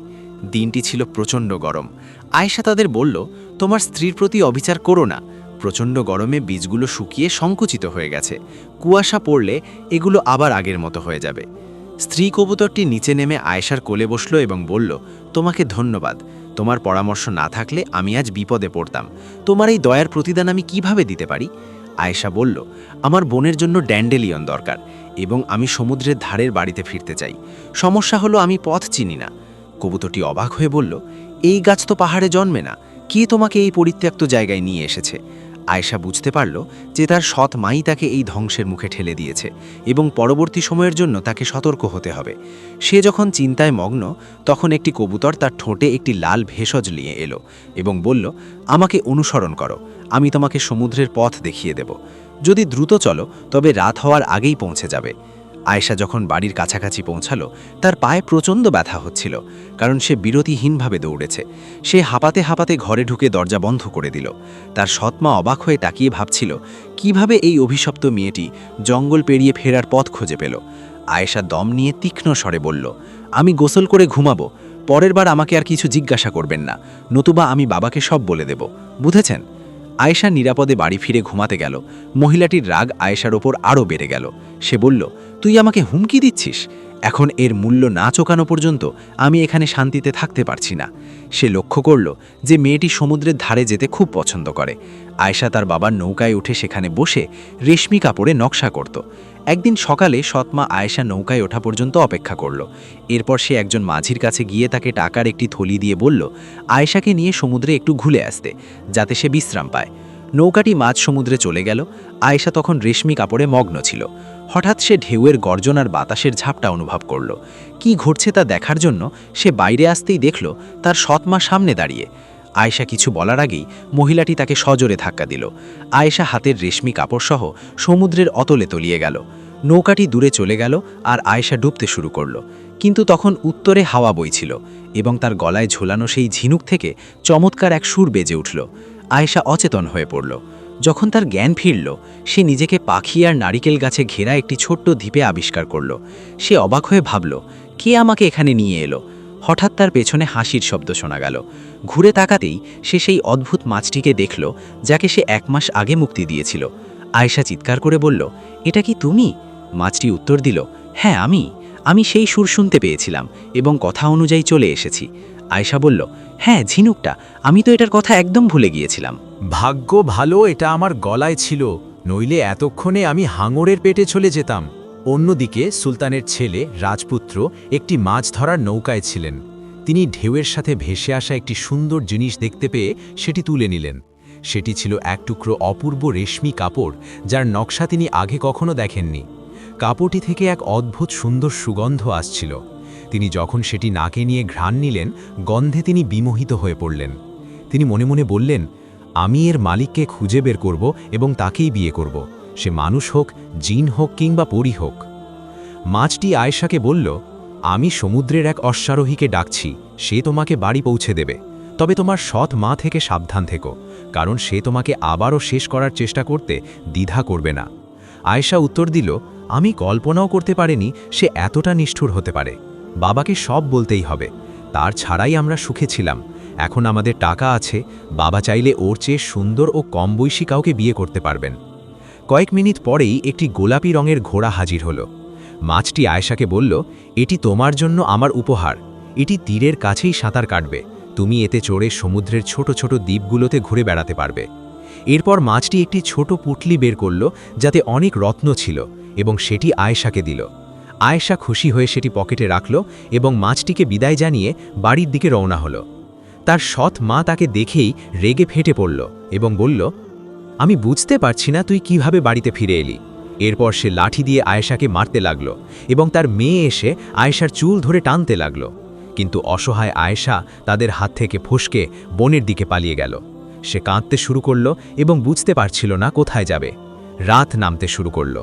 দিনটি ছিল প্রচণ্ড গরম। আয়েশা তাদের বলল, তোমার স্ত্রীর প্রতি অবিচার করো না। প্রচণ্ড গরমে বীজগুলো শুকিয়ে সংকুচিত হয়ে গেছে। কুয়াশা পড়লে এগুলো আবার আগের মতো হয়ে যাবে। স্ত্রী কবুতরটি নিচে নেমে আয়েশার কোলে বসল এবং বলল, তোমাকে ধন্যবাদ। তোমার পরামর্শ না থাকলে আমি আজ বিপদে পড়তাম। তোমার এই দয়ার প্রতিদান আমি কিভাবে দিতে পারি? আয়েশা বলল, আমার বোনের জন্য ড্যান্ডেলিয়ন দরকার এবং আমি সমুদ্রের ধারের বাড়িতে ফিরতে চাই। সমস্যা হলো আমি পথ চিনি না। কবুতরটি অবাক হয়ে বলল, এই গাছ তো পাহাড়ে জন্মে না, কে তোমাকে এই পরিত্যক্ত জায়গায় নিয়ে এসেছে? আয়েশা বুঝতে পারল যে তার সৎ মাই তাকে এই ধ্বংসের মুখে ঠেলে দিয়েছে এবং পরবর্তী সময়ের জন্য তাকে সতর্ক হতে হবে। সে যখন চিন্তায় মগ্ন, তখন একটি কবুতর তার ঠোঁটে একটি লাল ভেষজ নিয়ে এলো এবং বলল, আমাকে অনুসরণ করো, আমি তোমাকে সমুদ্রের পথ দেখিয়ে দেব। যদি দ্রুত চলো তবে রাত হওয়ার আগেই পৌঁছে যাবে। আয়েশা যখন বাড়ির কাছাকাছি পৌঁছালো, তার পায়ে প্রচণ্ড ব্যথা হচ্ছিল, কারণ সে বিরতিহীনভাবে দৌড়েছে। সে হাঁপাতে হাঁপাতে ঘরে ঢুকে দরজা বন্ধ করে দিল। তার সৎমা অবাক হয়ে তাকিয়ে ভাবছিল, কিভাবে এই অভিশপ্ত মেয়েটি জঙ্গল পেরিয়ে ফেরার পথ খুঁজে পেল। আয়েশা দম নিয়ে তীক্ষ্ণ স্বরে বলল, আমি গোসল করে ঘুমাবো, পরের বার আমাকে আর কিছু জিজ্ঞাসা করবেন না, নতুবা আমি বাবাকে সব বলে দেব, বুঝেছেন? আয়েশা নিরাপদে বাড়ি ফিরে ঘুমাতে গেল। মহিলাটির রাগ আয়েশার ওপর আরও বেড়ে গেল। সে বলল, তুই আমাকে হুমকি দিচ্ছিস? এখন এর মূল্য না চোকানো পর্যন্ত আমি এখানে শান্তিতে থাকতে পারছি না। সে লক্ষ্য করল যে মেয়েটি সমুদ্রের ধারে যেতে খুব পছন্দ করে। আয়েশা তার বাবার নৌকায় উঠে সেখানে বসে রেশমি কাপড়ে নকশা করত। একদিন সকালে সৎমা আয়েশা নৌকায় ওঠা পর্যন্ত অপেক্ষা করল। এরপর সে একজন মাঝির কাছে গিয়ে তাকে টাকার একটি থলি দিয়ে বলল, আয়েশাকে নিয়ে সমুদ্রে একটু ঘুরে আসতে, যাতে সে বিশ্রাম পায়। নৌকাটি মাঝ সমুদ্রে চলে গেল। আয়েশা তখন রেশমি কাপড়ে মগ্ন ছিল। হঠাৎ সে ঢেউয়ের গর্জন আর বাতাসের ঝাপটা অনুভব করল। কি ঘটছে তা দেখার জন্য সে বাইরে আসতেই দেখল তার সৎমা সামনে দাঁড়িয়ে। আয়েশা কিছু বলার আগেই মহিলাটি তাকে সজোরে ধাক্কা দিল। আয়েশা হাতের রেশমি কাপড়সহ সমুদ্রের অতলে তলিয়ে গেল। নৌকাটি দূরে চলে গেল আর আয়েশা ডুবতে শুরু করল। কিন্তু তখন উত্তরে হাওয়া বইছিল এবং তার গলায় ঝোলানো সেই ঝিনুক থেকে চমৎকার এক সুর বেজে উঠল। আয়েশা অচেতন হয়ে পড়ল। যখন তার জ্ঞান ফিরল, সে নিজেকে পাখি আর নারিকেল গাছে ঘেরা একটি ছোট্ট দ্বীপে আবিষ্কার করল। সে অবাক হয়ে ভাবল, কে আমাকে এখানে নিয়ে এলো? হঠাৎ তার পেছনে হাসির শব্দ শোনা গেল। ঘুরে তাকাতেই সে সেই অদ্ভুত মাছটিকে দেখল, যাকে সে 1 মাস আগে মুক্তি দিয়েছিল। আয়েশা চিৎকার করে বলল, এটা কি তুমি? মাছটি উত্তর দিল, হ্যাঁ আমি সেই সুর শুনতে পেয়েছিলাম এবং কথা অনুযায়ী চলে এসেছি। আয়েশা বলল, হ্যাঁ, ঝিনুকটা, আমি তো এটার কথা একদম ভুলে গিয়েছিলাম। ভাগ্য ভালো এটা আমার গলায় ছিল, নইলে এতক্ষণে আমি হাঙরের পেটে চলে যেতাম। অন্যদিকে সুলতানের ছেলে রাজপুত্র একটি মাছ ধরার নৌকায় ছিলেন। তিনি ঢেউয়ের সাথে ভেসে আসা একটি সুন্দর জিনিস দেখতে পেয়ে সেটি তুলে নিলেন। সেটি ছিল এক টুকরো অপূর্ব রেশমি কাপড়, যার নকশা তিনি আগে কখনো দেখেননি। কাপড়টি থেকে এক অদ্ভুত সুন্দর সুগন্ধ আসছিল। তিনি যখন সেটি নাকে নিয়ে ঘ্রাণ নিলেন, গন্ধে তিনি বিমোহিত হয়ে পড়লেন। তিনি মনে মনে বললেন, আমি এর মালিককে খুঁজে বের করব এবং তাকেই বিয়ে করব, সে মানুষ হোক, জিন হোক কিংবা পরী হোক। মাছটি আয়েশাকে বলল, আমি সমুদ্রের এক অশ্বারোহীকে ডাকছি, সে তোমাকে বাড়ি পৌঁছে দেবে। তবে তোমার সৎ মা থেকে সাবধান থেকো, কারণ সে তোমাকে আবারও শেষ করার চেষ্টা করতে দ্বিধা করবে না। আয়েশা উত্তর দিল, আমি কল্পনাও করতে পারিনি সে এতটা নিষ্ঠুর হতে পারে। বাবাকে সব বলতেই হবে, তার ছাড়াই আমরা সুখে ছিলাম। এখন আমাদের টাকা আছে, বাবা চাইলে ওর চেয়ে সুন্দর ও কম বয়সী কাউকে বিয়ে করতে পারবেন। কয়েক মিনিট পরেই একটি গোলাপি রঙের ঘোড়া হাজির হলো। মাছটি আয়েশাকে বলল, এটি তোমার জন্য আমার উপহার। এটি তীরের কাছেই সাঁতার কাটবে, তুমি এতে চড়ে সমুদ্রের ছোট ছোট দ্বীপগুলোতে ঘুরে বেড়াতে পারবে। এরপর মাছটি একটি ছোট পুঁটলি বের করল, যাতে অনেক রত্ন ছিল, এবং সেটি আয়েশাকে দিল। আয়েশা খুশি হয়ে সেটি পকেটে রাখল এবং মাছটিকে বিদায় জানিয়ে বাড়ির দিকে রওনা হলো। তার সৎ মা তাকে দেখেই রেগে ফেটে পড়ল এবং বলল, আমি বুঝতে পারছি না তুই কিভাবে বাড়িতে ফিরে এলি। এরপর সে লাঠি দিয়ে আয়েশাকে মারতে লাগল এবং তার মেয়ে এসে আয়েশার চুল ধরে টানতে লাগল। কিন্তু অসহায় আয়েশা তাদের হাত থেকে ফসকে বনের দিকে পালিয়ে গেল। সে কাঁদতে শুরু করল এবং বুঝতে পারছিল না কোথায় যাবে। রাত নামতে শুরু করল।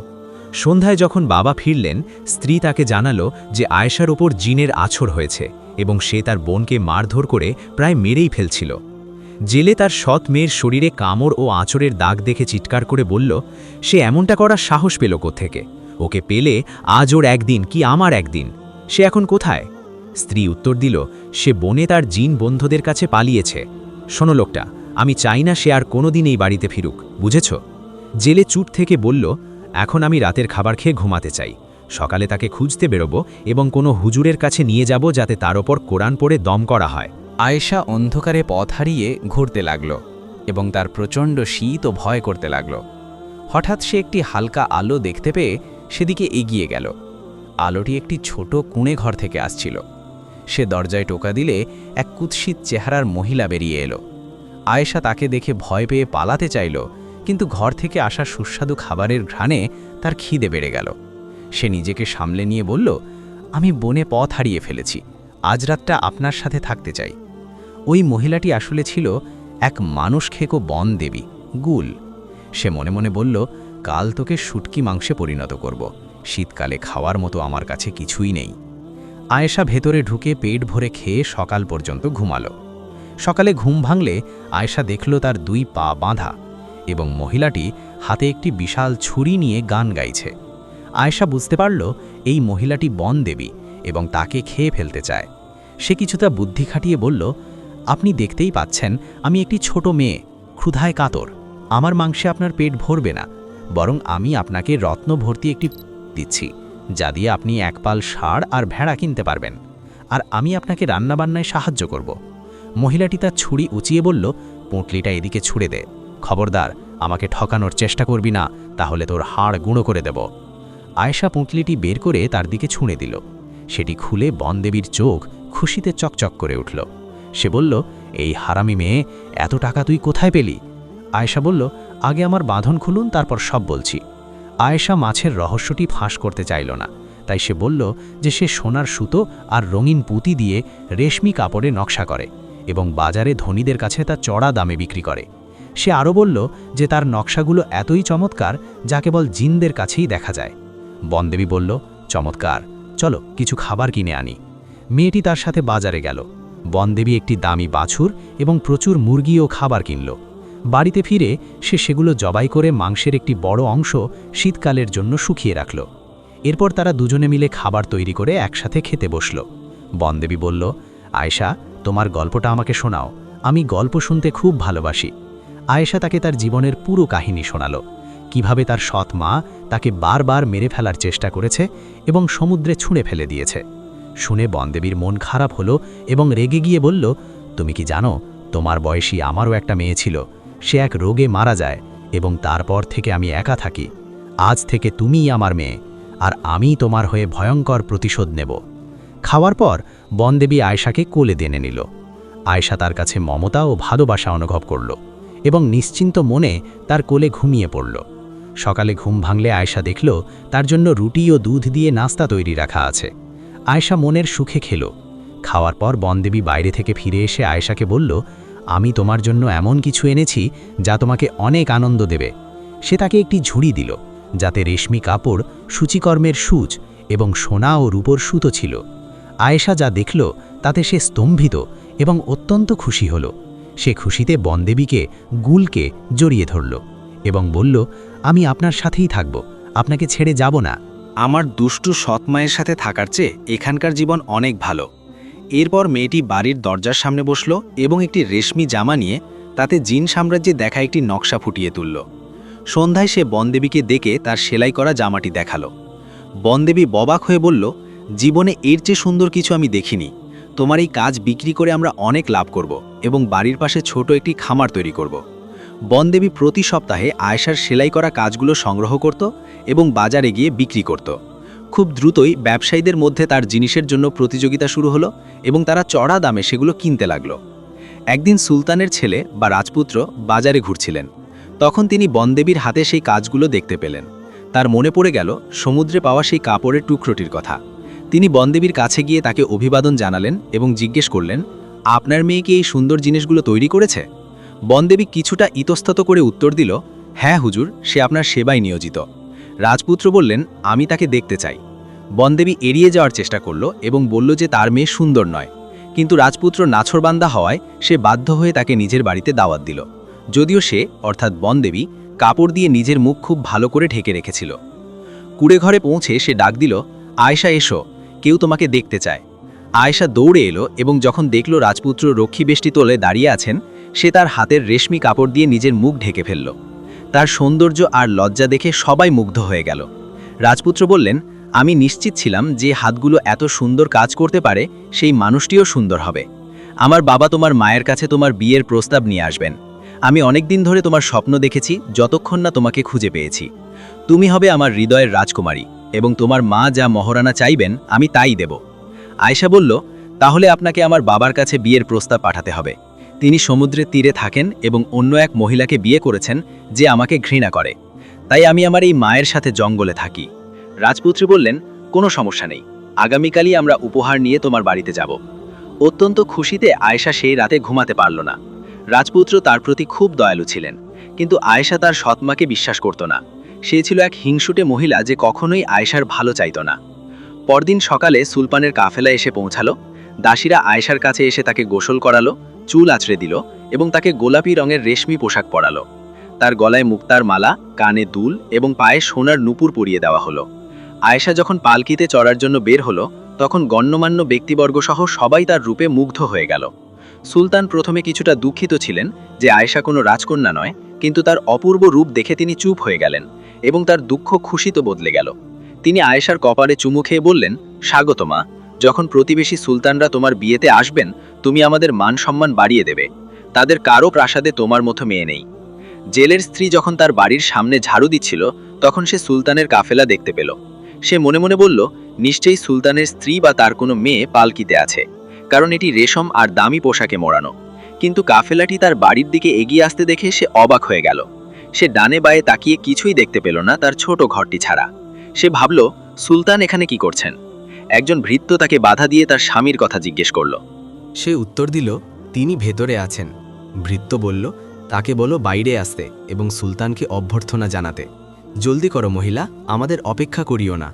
সন্ধ্যায় যখন বাবা ফিরলেন, স্ত্রী তাকে জানালো যে আয়েশার ওপর জিনের আছর হয়েছে এবং সে তার বোনকে মারধর করে প্রায় মেরেই ফেলছিল। জেলে তার সৎ মেয়ের শরীরে কামড় ও আঁচড়ের দাগ দেখে চিৎকার করে বলল, সে এমনটা করার সাহস পেল কোত্থেকে? ওকে পেলে আজ ওর একদিন কি আমার একদিন। সে এখন কোথায়? স্ত্রী উত্তর দিল, সে বনে তার জিন বন্ধুদের কাছে পালিয়েছে। শোনো লোকটা, আমি চাই না সে আর কোনোদিন এই বাড়িতে ফিরুক, বুঝেছ? জেলে চুপ থেকে বলল, এখন আমি রাতের খাবার খেয়ে ঘুমাতে চাই। সকালে তাকে খুঁজতে বেরোবো এবং কোনো হুজুরের কাছে নিয়ে যাব যাতে তার ওপর কোরআন পড়ে দম করা হয়। আয়েশা অন্ধকারে পথ হারিয়ে ঘুরতে লাগল এবং তার প্রচণ্ড শীত ও ভয় করতে লাগল। হঠাৎ সে একটি হালকা আলো দেখতে পেয়ে সেদিকে এগিয়ে গেল। আলোটি একটি ছোট কুঁড়ে ঘর থেকে আসছিল। সে দরজায় টোকা দিলে এক কুৎসিত চেহারার মহিলা বেরিয়ে এলো। আয়েশা তাকে দেখে ভয় পেয়ে পালাতে চাইল, কিন্তু ঘর থেকে আসা সুস্বাদু খাবারের ঘ্রাণে তার খিদে বেড়ে গেল। সে নিজেকে সামলে নিয়ে বলল, আমি বনে পথ হারিয়ে ফেলেছি, আজ রাতটা আপনার সাথে থাকতে চাই। ওই মহিলাটি আসলে ছিল এক মানুষ খেকো বন দেবী, গুল। সে মনে মনে বলল, কাল তোকে শুটকি মাংসে পরিণত করব, শীতকালে খাওয়ার মতো আমার কাছে কিছুই নেই। আয়েশা ভেতরে ঢুকে পেট ভরে খেয়ে সকাল পর্যন্ত ঘুমালো। সকালে ঘুম ভাঙলে আয়েশা দেখল তার 2 পা বাঁধা এবং মহিলাটি হাতে একটি বিশাল ছুরি নিয়ে গান গাইছে। আয়েশা বুঝতে পারল এই মহিলাটি বন দেবী এবং তাকে খেয়ে ফেলতে চায়। সে কিছুটা বুদ্ধি খাটিয়ে বলল, আপনি দেখতেই পাচ্ছেন আমি একটি ছোট মেয়ে, ক্ষুধায় কাতর। আমার মাংসে আপনার পেট ভরবে না, বরং আমি আপনাকে রত্ন ভর্তি একটি দিচ্ছি, যা দিয়ে আপনি 1 পাল ষাঁড় আর ভেড়া কিনতে পারবেন, আর আমি আপনাকে রান্নাবান্নায় সাহায্য করব। মহিলাটি তার ছুরি উঁচিয়ে বলল, পুঁটলিটা এদিকে ছুঁড়ে দে, খবরদার আমাকে ঠকানোর চেষ্টা করবি না, তাহলে তোর হাড় গুঁড়ো করে দেব। আয়েশা পুঁটলিটি বের করে তার দিকে ছুঁড়ে দিল। সেটি খুলে বনদেবীর চোখ খুশিতে চকচক করে উঠল। সে বলল, এই হারামি মেয়ে, এত টাকা তুই কোথায় পেলি? আয়েশা বলল, আগে আমার বাঁধন খুলুন, তারপর সব বলছি। আয়েশা মাছের রহস্যটি ফাঁস করতে চাইল না, তাই সে বলল যে সে সোনার সুতো আর রঙিন পুঁতি দিয়ে রেশমি কাপড়ে নকশা করে এবং বাজারে ধনীদের কাছে তা চড়া দামে বিক্রি করে। সে আরও বলল যে তার নকশাগুলো এতই চমৎকার যা কেবল জিনদের কাছেই দেখা যায়। বনদেবী বলল, চমৎকার, চলো কিছু খাবার কিনে আনি। মেয়েটি তার সাথে বাজারে গেল। বনদেবী একটি দামি বাছুর এবং প্রচুর মুরগি ও খাবার কিনল। বাড়িতে ফিরে সে সেগুলো জবাই করে মাংসের একটি বড় অংশ শীতকালের জন্য শুকিয়ে রাখল। এরপর তারা দুজনে মিলে খাবার তৈরি করে একসাথে খেতে বসল। বনদেবী বলল, আয়েশা, তোমার গল্পটা আমাকে শোনাও, আমি গল্প শুনতে খুব ভালোবাসি। আয়েশা তাকে তার জীবনের পুরো কাহিনী শোনাল, কিভাবে তার সৎ মা তাকে বারবার মেরে ফেলার চেষ্টা করেছে এবং সমুদ্রে ছুঁড়ে ফেলে দিয়েছে। শুনে বনদেবীর মন খারাপ হলো এবং রেগে গিয়ে বলল, তুমি কি জানো, তোমার বয়সী আমারও একটা মেয়ে ছিল, সে এক রোগে মারা যায় এবং তারপর থেকে আমি একা থাকি। আজ থেকে তুমিই আমার মেয়ে, আর আমি তোমার হয়ে ভয়ঙ্কর প্রতিশোধ নেব। খাওয়ার পর বনদেবী আয়েশাকে কোলে টেনে নিল। আয়েশা তার কাছে মমতা ও ভালোবাসা অনুভব করল এবং নিশ্চিন্ত মনে তার কোলে ঘুমিয়ে পড়ল। সকালে ঘুম ভাঙলে আয়েশা দেখল তার জন্য রুটি ও দুধ দিয়ে নাস্তা তৈরি রাখা আছে। আয়েশা মনের সুখে খেল। খাওয়ার পর বনদেবী বাইরে থেকে ফিরে এসে আয়েশাকে বলল, আমি তোমার জন্য এমন কিছু এনেছি যা তোমাকে অনেক আনন্দ দেবে। সে তাকে একটি ঝুড়ি দিল, যাতে রেশমি কাপড়, সূচিকর্মের সূচ এবং সোনা ও রূপোর সুতো ছিল। আয়েশা যা দেখল তাতে সে স্তম্ভিত এবং অত্যন্ত খুশি হল। সে খুশিতে বনদেবীকে গুলকে জড়িয়ে ধরল এবং বলল, আমি আপনার সাথেই থাকব, আপনাকে ছেড়ে যাব না। আমার দুষ্টু সৎমায়ের সাথে থাকার চেয়ে এখানকার জীবন অনেক ভালো। এরপর মেয়েটি বাড়ির দরজার সামনে বসল এবং একটি রেশমি জামা নিয়ে তাতে জিন সাম্রাজ্যে দেখা একটি নকশা ফুটিয়ে তুলল। সন্ধ্যায় সে বনদেবীকে ডেকে তার সেলাই করা জামাটি দেখালো। বনদেবী অবাক হয়ে বলল, জীবনে এর চেয়ে সুন্দর কিছু আমি দেখিনি। তোমার এই কাজ বিক্রি করে আমরা অনেক লাভ করব এবং বাড়ির পাশে ছোট একটি খামার তৈরি করব। বনদেবী প্রতি সপ্তাহে আয়েশার সেলাই করা কাজগুলো সংগ্রহ করত এবং বাজারে গিয়ে বিক্রি করত। খুব দ্রুতই ব্যবসায়ীদের মধ্যে তার জিনিসের জন্য প্রতিযোগিতা শুরু হলো এবং তারা চড়া দামে সেগুলো কিনতে লাগলো। একদিন সুলতানের ছেলে বা রাজপুত্র বাজারে ঘুরছিলেন। তখন তিনি বনদেবীর হাতে সেই কাজগুলো দেখতে পেলেন। তার মনে পড়ে গেল সমুদ্রে পাওয়া সেই কাপড়ের টুকরোটির কথা। তিনি বনদেবীর কাছে গিয়ে তাকে অভিবাদন জানালেন এবং জিজ্ঞেস করলেন, আপনার মেয়ে কি এই সুন্দর জিনিসগুলো তৈরি করেছে? বনদেবী কিছুটা ইতস্তত করে উত্তর দিল, হ্যাঁ হুজুর, সে আপনার সেবায় নিয়োজিত। রাজপুত্র বললেন, আমি তাকে দেখতে চাই। বনদেবী এড়িয়ে যাওয়ার চেষ্টা করল এবং বলল যে তার মেয়ে সুন্দর নয়, কিন্তু রাজপুত্র নাছোড়বান্দা হওয়ায় সে বাধ্য হয়ে তাকে নিজের বাড়িতে দাওয়াত দিল, যদিও সে অর্থাৎ বনদেবী কাপড় দিয়ে নিজের মুখ খুব ভালো করে ঢেকে রেখেছিল। কুড়ে ঘরে পৌঁছে সে ডাক দিল, আয়েশা এসো, কেউ তোমাকে দেখতে চায়। আয়েশা দৌড়ে এলো এবং যখন দেখল রাজপুত্র রক্ষী বেষ্টি তোলে দাঁড়িয়ে আছেন, সে তার হাতের রেশমি কাপড় দিয়ে নিজের মুখ ঢেকে ফেলল। তার সৌন্দর্য আর লজ্জা দেখে সবাই মুগ্ধ হয়ে গেল। রাজপুত্র বললেন, আমি নিশ্চিত ছিলাম যে হাতগুলো এত সুন্দর কাজ করতে পারে সেই মানুষটিও সুন্দর হবে। আমার বাবা তোমার মায়ের কাছে তোমার বিয়ের প্রস্তাব নিয়ে আসবেন। আমি অনেক দিন ধরে তোমার স্বপ্ন দেখেছি, যতক্ষণ না তোমাকে খুঁজে পেয়েছি। তুমি হবে আমার হৃদয়ের রাজকুমারী এবং তোমার মা যা মহারানা চাইবেন আমি তাই দেব। আয়েশা বলল, তাহলে আপনাকে আমার বাবার কাছে বিয়ের প্রস্তাব পাঠাতে হবে। তিনি সমুদ্রের তীরে থাকেন এবং অন্য এক মহিলাকে বিয়ে করেছেন যে আমাকে ঘৃণা করে, তাই আমি আমার এই মায়ের সাথে জঙ্গলে থাকি। রাজপুত্রী বললেন, কোনো সমস্যা নেই, আগামীকালই আমরা উপহার নিয়ে তোমার বাড়িতে যাব। অত্যন্ত খুশিতে আয়েশা সেই রাতে ঘুমাতে পারল না। রাজপুত্র তার প্রতি খুব দয়ালু ছিলেন, কিন্তু আয়েশা তার সৎমাকে বিশ্বাস করত না। সে ছিল এক হিংসুটে মহিলা যে কখনোই আয়েশার ভালো চাইত না। পরদিন সকালে সুলতানের কাফেলা এসে পৌঁছালো। দাসীরা আয়েশার কাছে এসে তাকে গোসল করালো, চুল আঁচড়ে দিল এবং তাকে গোলাপি রঙের রেশমি পোশাক পরালো। তার গলায় মুক্তার মালা, কানে দুল এবং পায়ে সোনার নুপুর পরিয়ে দেওয়া হলো। আয়েশা যখন পালকিতে চড়ার জন্য বের হলো, তখন গণ্যমান্য ব্যক্তিবর্গ সহ সবাই তার রূপে মুগ্ধ হয়ে গেল। সুলতান প্রথমে কিছুটা দুঃখিত ছিলেন যে আয়েশা কোনো রাজকন্যা নয়, কিন্তু তার অপূর্ব রূপ দেখে তিনি চুপ হয়ে গেলেন এবং তার দুঃখ খুশিতে বদলে গেল। তিনি আয়েশার কপালে চুমু খেয়ে বললেন, স্বাগত মা, যখন প্রতিবেশী সুলতানরা তোমার বিয়েতে আসবেন তুমি আমাদের মান সম্মান বাড়িয়ে দেবে। তাদের কারো প্রাসাদে তোমার মতো মেয়ে নেই। জেলের স্ত্রী যখন তার বাড়ির সামনে ঝাড়ু দিচ্ছিল, তখন সে সুলতানের কাফেলা দেখতে পেল। সে মনে মনে বলল, নিশ্চয়ই সুলতানের স্ত্রী বা তার কোনো মেয়ে পালকিতে আছে, কারণ এটি রেশম আর দামি পোশাকে মোড়ানো। কিন্তু কাফেলাটি তার বাড়ির দিকে এগিয়ে আসতে দেখে সে অবাক হয়ে গেল। সে ডানে বায়ে তাকিয়ে কিছুই দেখতে পেল না, তার ছোট ঘরটি ছাড়া। সে ভাবল, সুলতান এখানে কি করছেন? একজন ভৃত্য তাকে বাধা দিয়ে তার স্বামীর কথা জিজ্ঞেস করল। সে উত্তর দিল, তিনি ভেতরে আছেন। ভৃত্য বলল, তাকে বলো বাইরে আসতে এবং সুলতানকে অভ্যর্থনা জানাতে। জলদি করো মহিলা, আমাদের অপেক্ষা করিও না।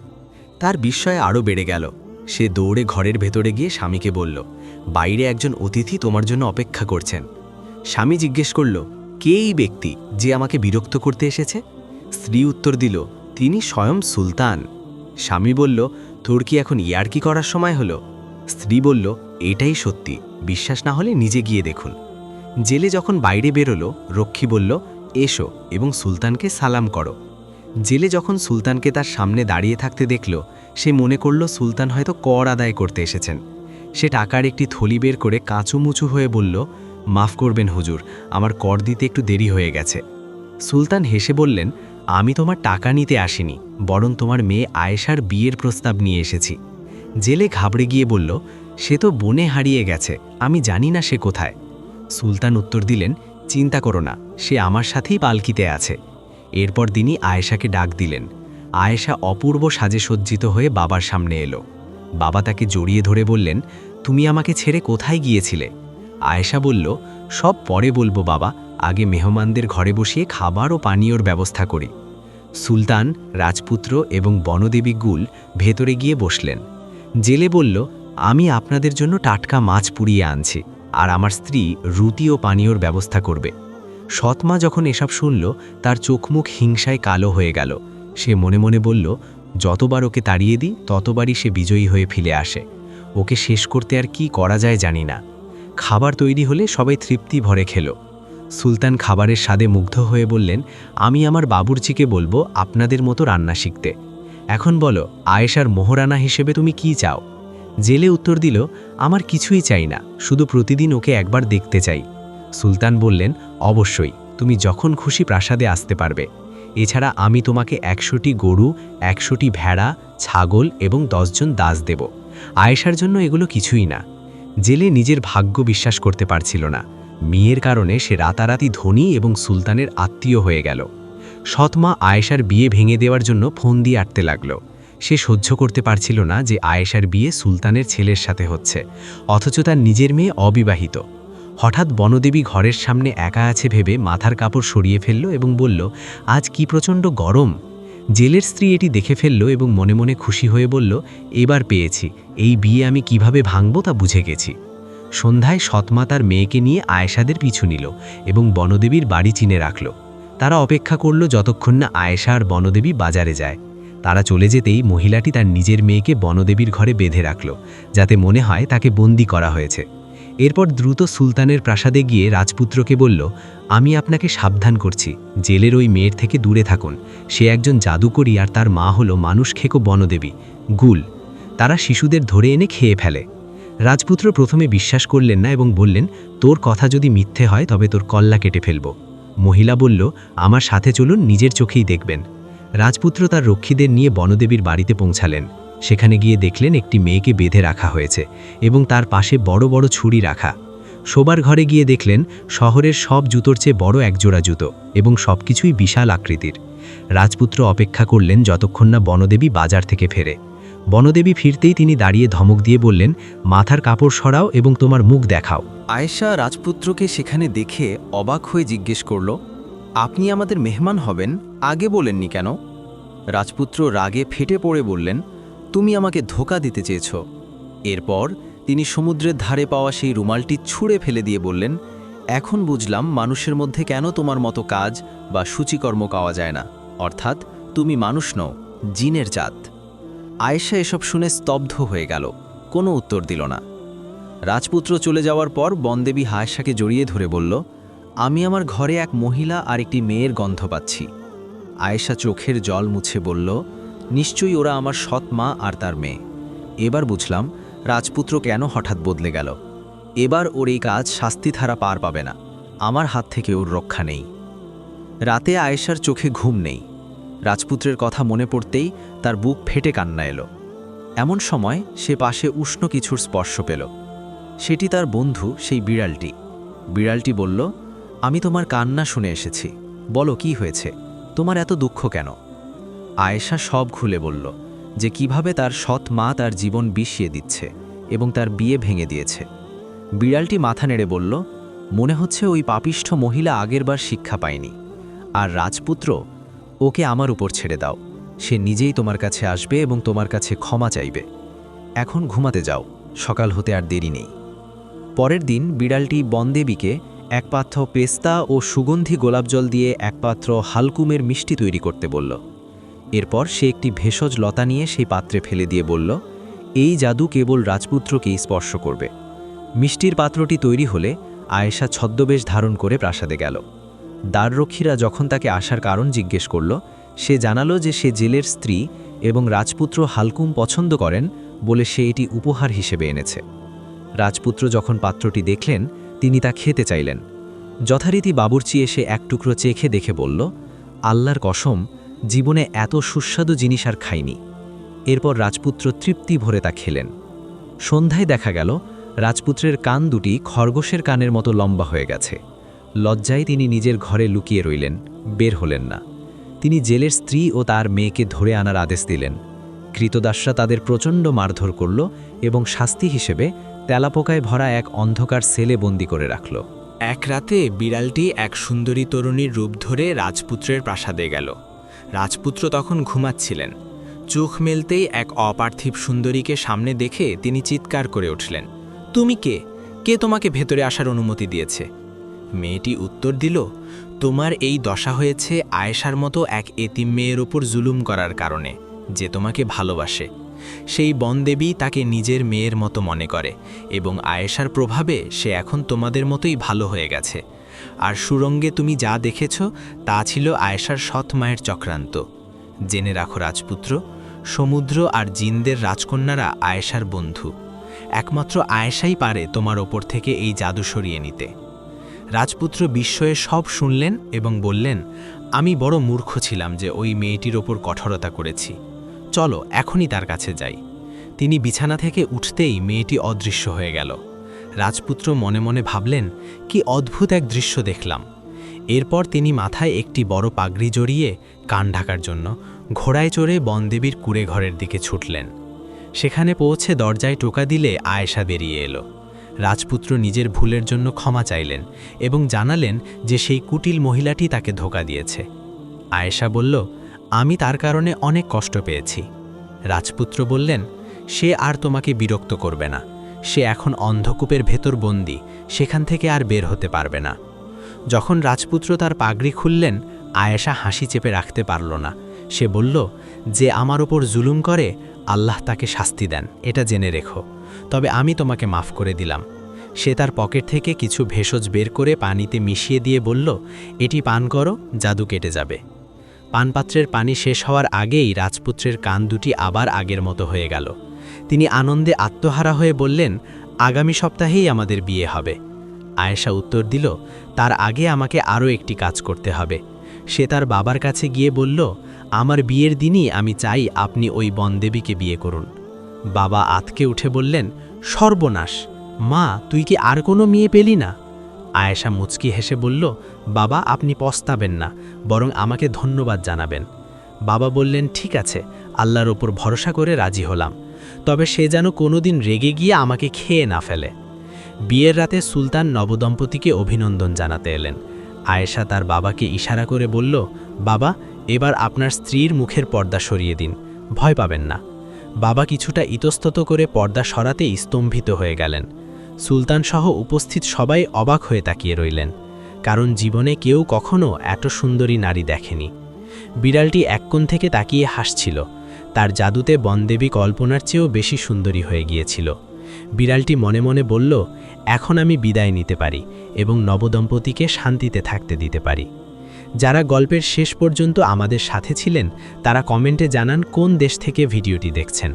তার বিস্ময় আরও বেড়ে গেল। সে দৌড়ে ঘরের ভেতরে গিয়ে স্বামীকে বলল, বাইরে একজন অতিথি তোমার জন্য অপেক্ষা করছেন। স্বামী জিজ্ঞেস করল, কে এই ব্যক্তি যে আমাকে বিরক্ত করতে এসেছে? স্ত্রী উত্তর দিল, তিনি স্বয়ং সুলতান। স্বামী বলল, তোর কি এখন ইয়ার্কি করার সময় হলো? স্ত্রী বলল, এটাই সত্যি, বিশ্বাস না হলে নিজে গিয়ে দেখুন। জেলে যখন বাইরে বেরোলো, রক্ষী বলল, এসো এবং সুলতানকে সালাম করো। জেলে যখন সুলতানকে তার সামনে দাঁড়িয়ে থাকতে দেখল, সে মনে করল সুলতান হয়তো কর আদায় করতে এসেছেন। সে টাকার একটি থলি বের করে কাঁচুমুচু হয়ে বলল, মাফ করবেন হুজুর, আমার কর দিতে একটু দেরি হয়ে গেছে। সুলতান হেসে বললেন, আমি তোমার টাকা নিতে আসিনি, বরং তোমার মেয়ে আয়েশার বিয়ের প্রস্তাব নিয়ে এসেছি। জেলে ঘাবড়ে গিয়ে বলল, সে তো বনে হারিয়ে গেছে, আমি জানি না সে কোথায়। সুলতান উত্তর দিলেন, চিন্তা করো না, সে আমার সাথেই পালকিতে আছে। এরপর তিনি আয়েশাকে ডাক দিলেন। আয়েশা অপূর্ব সাজে সজ্জিত হয়ে বাবার সামনে এলো। বাবা তাকে জড়িয়ে ধরে বললেন, তুমি আমাকে ছেড়ে কোথায় গিয়েছিলে? আয়েশা বলল, সব পরে বলবো বাবা, আগে মেহমানদের ঘরে বসিয়ে খাবার ও পানীয়র ব্যবস্থা করি। সুলতান, রাজপুত্র এবং বনদেবী গুল ভেতরে গিয়ে বসলেন। জেলে বলল, আমি আপনাদের জন্য টাটকা মাছ পুড়িয়ে আনছি, আর আমার স্ত্রী রুটি ও পানীয়র ব্যবস্থা করবে। সৎমা যখন এসব শুনল, তার চোখমুখ হিংসায় কালো হয়ে গেল। সে মনে মনে বলল, যতবার ওকে তাড়িয়ে দিই ততবারই সে বিজয়ী হয়ে ফিরে আসে। ওকে শেষ করতে আর কি করা যায় জানি না। খাবার তৈরি হলে সবাই তৃপ্তি ভরে খেল। সুলতান খাবারের স্বাদে মুগ্ধ হয়ে বললেন, আমি আমার বাবুর্চিকে বলবো আপনাদের মতো রান্না শিখতে। এখন বলো, আয়েশার মোহরানা হিসেবে তুমি কি চাও? জেলে উত্তর দিল, আমার কিছুই চাই না, শুধু প্রতিদিন ওকে একবার দেখতে চাই। সুলতান বললেন, অবশ্যই, তুমি যখন খুশি প্রাসাদে আসতে পারবে। এছাড়া আমি তোমাকে 100টি গরু, 100টি ভেড়া, ছাগল এবং 10 জন দাস দেব। আয়েশার জন্য এগুলো কিছুই না। জেলে নিজের ভাগ্য বিশ্বাস করতে পারছিল না। মেয়ের কারণে সে রাতারাতি ধনী এবং সুলতানের আত্মীয় হয়ে গেল। সৎমা আয়েশার বিয়ে ভেঙে দেওয়ার জন্য ফোন দিয়ে আটতে লাগল। সে সহ্য করতে পারছিল না যে আয়েশার বিয়ে সুলতানের ছেলের সাথে হচ্ছে, অথচ তার নিজের মেয়ে অবিবাহিত। হঠাৎ বনদেবী ঘরের সামনে একা আছে ভেবে মাথার কাপড় সরিয়ে ফেলল এবং বলল, আজ কি প্রচণ্ড গরম। জেলের স্ত্রী এটি দেখে ফেলল এবং মনে মনে খুশি হয়ে বলল, এবার পেয়েছি, এই বিয়ে আমি কিভাবে ভাঙব তা বুঝে গেছি। সন্ধ্যায় সৎমা তার মেয়েকে নিয়ে আয়েশাদের পিছু নিল এবং বনদেবীর বাড়ি চিনে রাখল। তারা অপেক্ষা করল যতক্ষণ না আয়েশা আর বনদেবী বাজারে যায়। তারা চলে যেতেই মহিলাটি তার নিজের মেয়েকে বনদেবীর ঘরে বেঁধে রাখল, যাতে মনে হয় তাকে বন্দি করা হয়েছে। এরপর দ্রুত সুলতানের প্রাসাদে গিয়ে রাজপুত্রকে বলল, আমি আপনাকে সাবধান করছি, জেলের ওই মেয়ের থেকে দূরে থাকুন। সে একজন জাদুকরী আর তার মা হলো মানুষ খেকো বনদেবী গুল। তারা শিশুদের ধরে এনে খেয়ে ফেলে। রাজপুত্র প্রথমে বিশ্বাস করলেন না এবং বললেন, তোর কথা যদি মিথ্যে হয় তবে তোর কল্লা কেটে ফেলব। মহিলা বলল, আমার সাথে চলুন, নিজের চোখেই দেখবেন। রাজপুত্র তার রক্ষীদের নিয়ে বনদেবীর বাড়িতে পৌঁছালেন। সেখানে গিয়ে দেখলেন একটি মেয়েকে বেঁধে রাখা হয়েছে এবং তার পাশে বড় বড় ছুরি রাখা। শোবার ঘরে গিয়ে দেখলেন শহরের সব জুতোর চেয়ে বড় একজোড়া জুতো এবং সবকিছুই বিশাল আকৃতির। রাজপুত্র অপেক্ষা করলেন যতক্ষণ না বনদেবী বাজার থেকে ফেরে। বনদেবী ফিরতেই তিনি দাঁড়িয়ে ধমক দিয়ে বললেন, মাথার কাপড় সরাও এবং তোমার মুখ দেখাও। আয়েশা রাজপুত্রকে সেখানে দেখে অবাক হয়ে জিজ্ঞেস করল, আপনি আমাদের মেহমান হবেন, আগে বলেননি কেন? রাজপুত্র রাগে ফেটে পড়ে বললেন, তুমি আমাকে ধোঁকা দিতে চেয়েছ। এরপর তিনি সমুদ্রের ধারে পাওয়া সেই রুমালটি ছুঁড়ে ফেলে দিয়ে বললেন, এখন বুঝলাম মানুষের মধ্যে কেন তোমার মতো কাজ বা সূচিকর্ম পাওয়া যায় না, অর্থাৎ তুমি মানুষ নও, জিনের জাত। আয়েশা এসব শুনে স্তব্ধ হয়ে গেল, কোনো উত্তর দিল না। রাজপুত্র চলে যাওয়ার পর বনদেবী আয়েশাকে জড়িয়ে ধরে বলল, আমি আমার ঘরে এক মহিলা আর একটি মেয়ের গন্ধ পাচ্ছি। আয়েশা চোখের জল মুছে বলল, নিশ্চয়ই ওরা আমার সৎ মা আর তার মেয়ে। এবার বুঝলাম রাজপুত্র কেন হঠাৎ বদলে গেল। এবার ওর এই কাজ শাস্তি ধারা পার পাবে না, আমার হাত থেকে ওর রক্ষা নেই। রাতে আয়েশার চোখে ঘুম নেই। রাজপুত্রের কথা মনে পড়তেই তার বুক ফেটে কান্না এলো। এমন সময় সে পাশে উষ্ণ কিছুর স্পর্শ পেল। সেটি তার বন্ধু, সেই বিড়ালটি। বিড়ালটি বলল, আমি তোমার কান্না শুনে এসেছি, বলো কি হয়েছে, তোমার এত দুঃখ কেন? আয়েশা সব খুলে বলল যে কিভাবে তার সৎ মা তার জীবন বিষিয়ে দিচ্ছে এবং তার বিয়ে ভেঙে দিয়েছে। বিড়ালটি মাথা নেড়ে বলল, মনে হচ্ছে ওই পাপিষ্ঠ মহিলা আগেরবার শিক্ষা পায়নি। আর রাজপুত্র, ওকে আমার উপর ছেড়ে দাও, সে নিজেই তোমার কাছে আসবে এবং তোমার কাছে ক্ষমা চাইবে। এখন ঘুমাতে যাও, সকাল হতে আর দেরি নেই। পরের দিন বিড়ালটি বনদেবীকে এক পাত্র পেস্তা ও সুগন্ধি গোলাপজল দিয়ে এক পাত্র হালকুমের মিষ্টি তৈরি করতে বলল। এরপর সে একটি ভেষজ লতা নিয়ে সেই পাত্রে ফেলে দিয়ে বলল, এই জাদু কেবল রাজপুত্রকেই স্পর্শ করবে। মিষ্টির পাত্রটি তৈরি হলে আয়েশা ছদ্মবেশ ধারণ করে প্রাসাদে গেল। দ্বাররক্ষীরা যখন তাকে আসার কারণ জিজ্ঞেস করল, সে জানালো যে সে জেলের স্ত্রী এবং রাজপুত্র হালকুম পছন্দ করেন বলে সে এটি উপহার হিসেবে এনেছে। রাজপুত্র যখন পাত্রটি দেখলেন, তিনি তা খেতে চাইলেন। যথারীতি বাবুর্চি এসে এক টুকরো চেখে দেখে বলল, আল্লাহর কসম, জীবনে এত সুস্বাদু জিনিস আর খাইনি। এরপর রাজপুত্র তৃপ্তি ভরে তা খেলেন। সন্ধ্যায় দেখা গেল রাজপুত্রের কান দুটি খরগোশের কানের মতো লম্বা হয়ে গেছে। লজ্জায় তিনি নিজের ঘরে লুকিয়ে রইলেন, বের হলেন না। তিনি জেলের স্ত্রী ও তার মেয়েকে ধরে আনার আদেশ দিলেন। কৃতদাসরা তাদের প্রচণ্ড মারধর করল এবং শাস্তি হিসেবে তেলাপোকায় ভরা এক অন্ধকার সেলে বন্দি করে রাখল। এক রাতে বিড়ালটি এক সুন্দরী তরুণীর রূপ ধরে রাজপুত্রের প্রাসাদে গেল। রাজপুত্র তখন ঘুমাচ্ছিলেন। চোখ মেলতেই এক অপার্থিব সুন্দরীকে সামনে দেখে তিনি চিৎকার করে উঠলেন, তুমি কে? কে তোমাকে ভেতরে আসার অনুমতি দিয়েছে? মেয়েটি উত্তর দিল, তোমার এই দশা হয়েছে আয়েশার মতো এক এতিম মেয়ের ওপর জুলুম করার কারণে, যে তোমাকে ভালোবাসে। সেই বনদেবী তাকে নিজের মেয়ের মতো মনে করে এবং আয়েশার প্রভাবে সে এখন তোমাদের মতোই ভালো হয়ে গেছে। আর সুরঙ্গে তুমি যা দেখেছ তা ছিল আয়েশার সৎ মায়ের চক্রান্ত। জেনে রাখো রাজপুত্র, সমুদ্র আর জিনদের রাজকন্যারা আয়েশার বন্ধু। একমাত্র আয়েশাই পারে তোমার ওপর থেকে এই জাদু সরিয়ে নিতে। রাজপুত্র বিস্ময়ে সব শুনলেন এবং বললেন, আমি বড় মূর্খ ছিলাম যে ওই মেয়েটির ওপর কঠোরতা করেছি। চলো এখনই তার কাছে যাই। তিনি বিছানা থেকে উঠতেই মেয়েটি অদৃশ্য হয়ে গেল। রাজপুত্র মনে মনে ভাবলেন, কি অদ্ভুত এক দৃশ্য দেখলাম। এরপর তিনি মাথায় একটি বড় পাগড়ি জড়িয়ে কান ঢাকার জন্য ঘোড়ায় চড়ে বনদেবীর কুঁড়ে ঘরের দিকে ছুটলেন। সেখানে পৌঁছে দরজায় টোকা দিলে আয়েশা বেরিয়ে এলো। রাজপুত্র নিজের ভুলের জন্য ক্ষমা চাইলেন এবং জানালেন যে সেই কুটিল মহিলাটি তাকে ধোঁকা দিয়েছে। আয়েশা বলল, আমি তার কারণে অনেক কষ্ট পেয়েছি। রাজপুত্র বললেন, সে আর তোমাকে বিরক্ত করবে না। সে এখন অন্ধকূপের ভেতর বন্দী, সেখান থেকে আর বের হতে পারবে না। যখন রাজপুত্র তার পাগড়ি খুললেন, আয়েশা হাসি চেপে রাখতে পারল না। সে বলল, যে আমার ওপর জুলুম করে আল্লাহ তাকে শাস্তি দেন, এটা জেনে রেখো। তবে আমি তোমাকে মাফ করে দিলাম। সে তার পকেট থেকে কিছু ভেষজ বের করে পানিতে মিশিয়ে দিয়ে বলল, এটি পান করো, জাদু কেটে যাবে। পানপাত্রের পানি শেষ হওয়ার আগেই রাজপুত্রের কান দুটি আবার আগের মতো হয়ে গেল। তিনি আনন্দে আত্মহারা হয়ে বললেন, আগামী সপ্তাহেই আমাদের বিয়ে হবে। আয়েশা উত্তর দিল, তার আগে আমাকে আরও একটি কাজ করতে হবে। সে তার বাবার কাছে গিয়ে বলল, আমার বিয়ের দিনই আমি চাই আপনি ওই বনদেবীকে বিয়ে করুন। বাবা আতকে উঠে বললেন, সর্বনাশ! মা, তুই কি আর কোনো মেয়ে পেলি না? আয়েশা মুচকি হেসে বলল, বাবা, আপনি পস্তাবেন না, বরং আমাকে ধন্যবাদ জানাবেন। বাবা বললেন, ঠিক আছে, আল্লাহর ওপর ভরসা করে রাজি হলাম। তবে সে যেন কোনোদিন রেগে গিয়ে আমাকে খেয়ে না ফেলে। বিয়ের রাতে সুলতান নবদম্পতিকে অভিনন্দন জানাতে এলেন। আয়েশা তার বাবাকে ইশারা করে বলল, বাবা, এবার আপনার স্ত্রীর মুখের পর্দা সরিয়ে দিন, ভয় পাবেন না। বাবা কিছুটা ইতস্তত করে পর্দা সরাতে স্তম্ভিত হয়ে গেলেন। সুলতান সহ উপস্থিত সবাই অবাক হয়ে তাকিয়ে রইলেন, কারণ জীবনে কেউ কখনো এত সুন্দরী নারী দেখেনি। বিড়ালটি এক কোণ থেকে তাকিয়ে হাসছিল। তার জাদুতে বনদেবী কল্পনার চেয়েও বেশি সুন্দরী হয়ে গিয়েছিল। বিড়ালটি মনে মনে বলল, এখন আমি বিদায় নিতে পারি এবং নবদম্পতিকে শান্তিতে থাকতে দিতে পারি। যারা গল্পের শেষ পর্যন্ত আমাদের সাথে ছিলেন তারা কমেন্টে জানান কোন দেশ থেকে ভিডিওটি দেখছেন।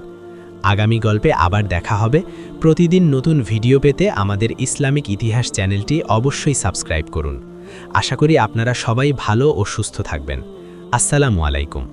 আগামী গল্পে আবার দেখা হবে। প্রতিদিন নতুন ভিডিও পেতে আমাদের ইসলামিক ইতিহাস চ্যানেলটি অবশ্যই সাবস্ক্রাইব করুন। আশা করি আপনারা সবাই ভালো ও সুস্থ থাকবেন। আসসালামু আলাইকুম।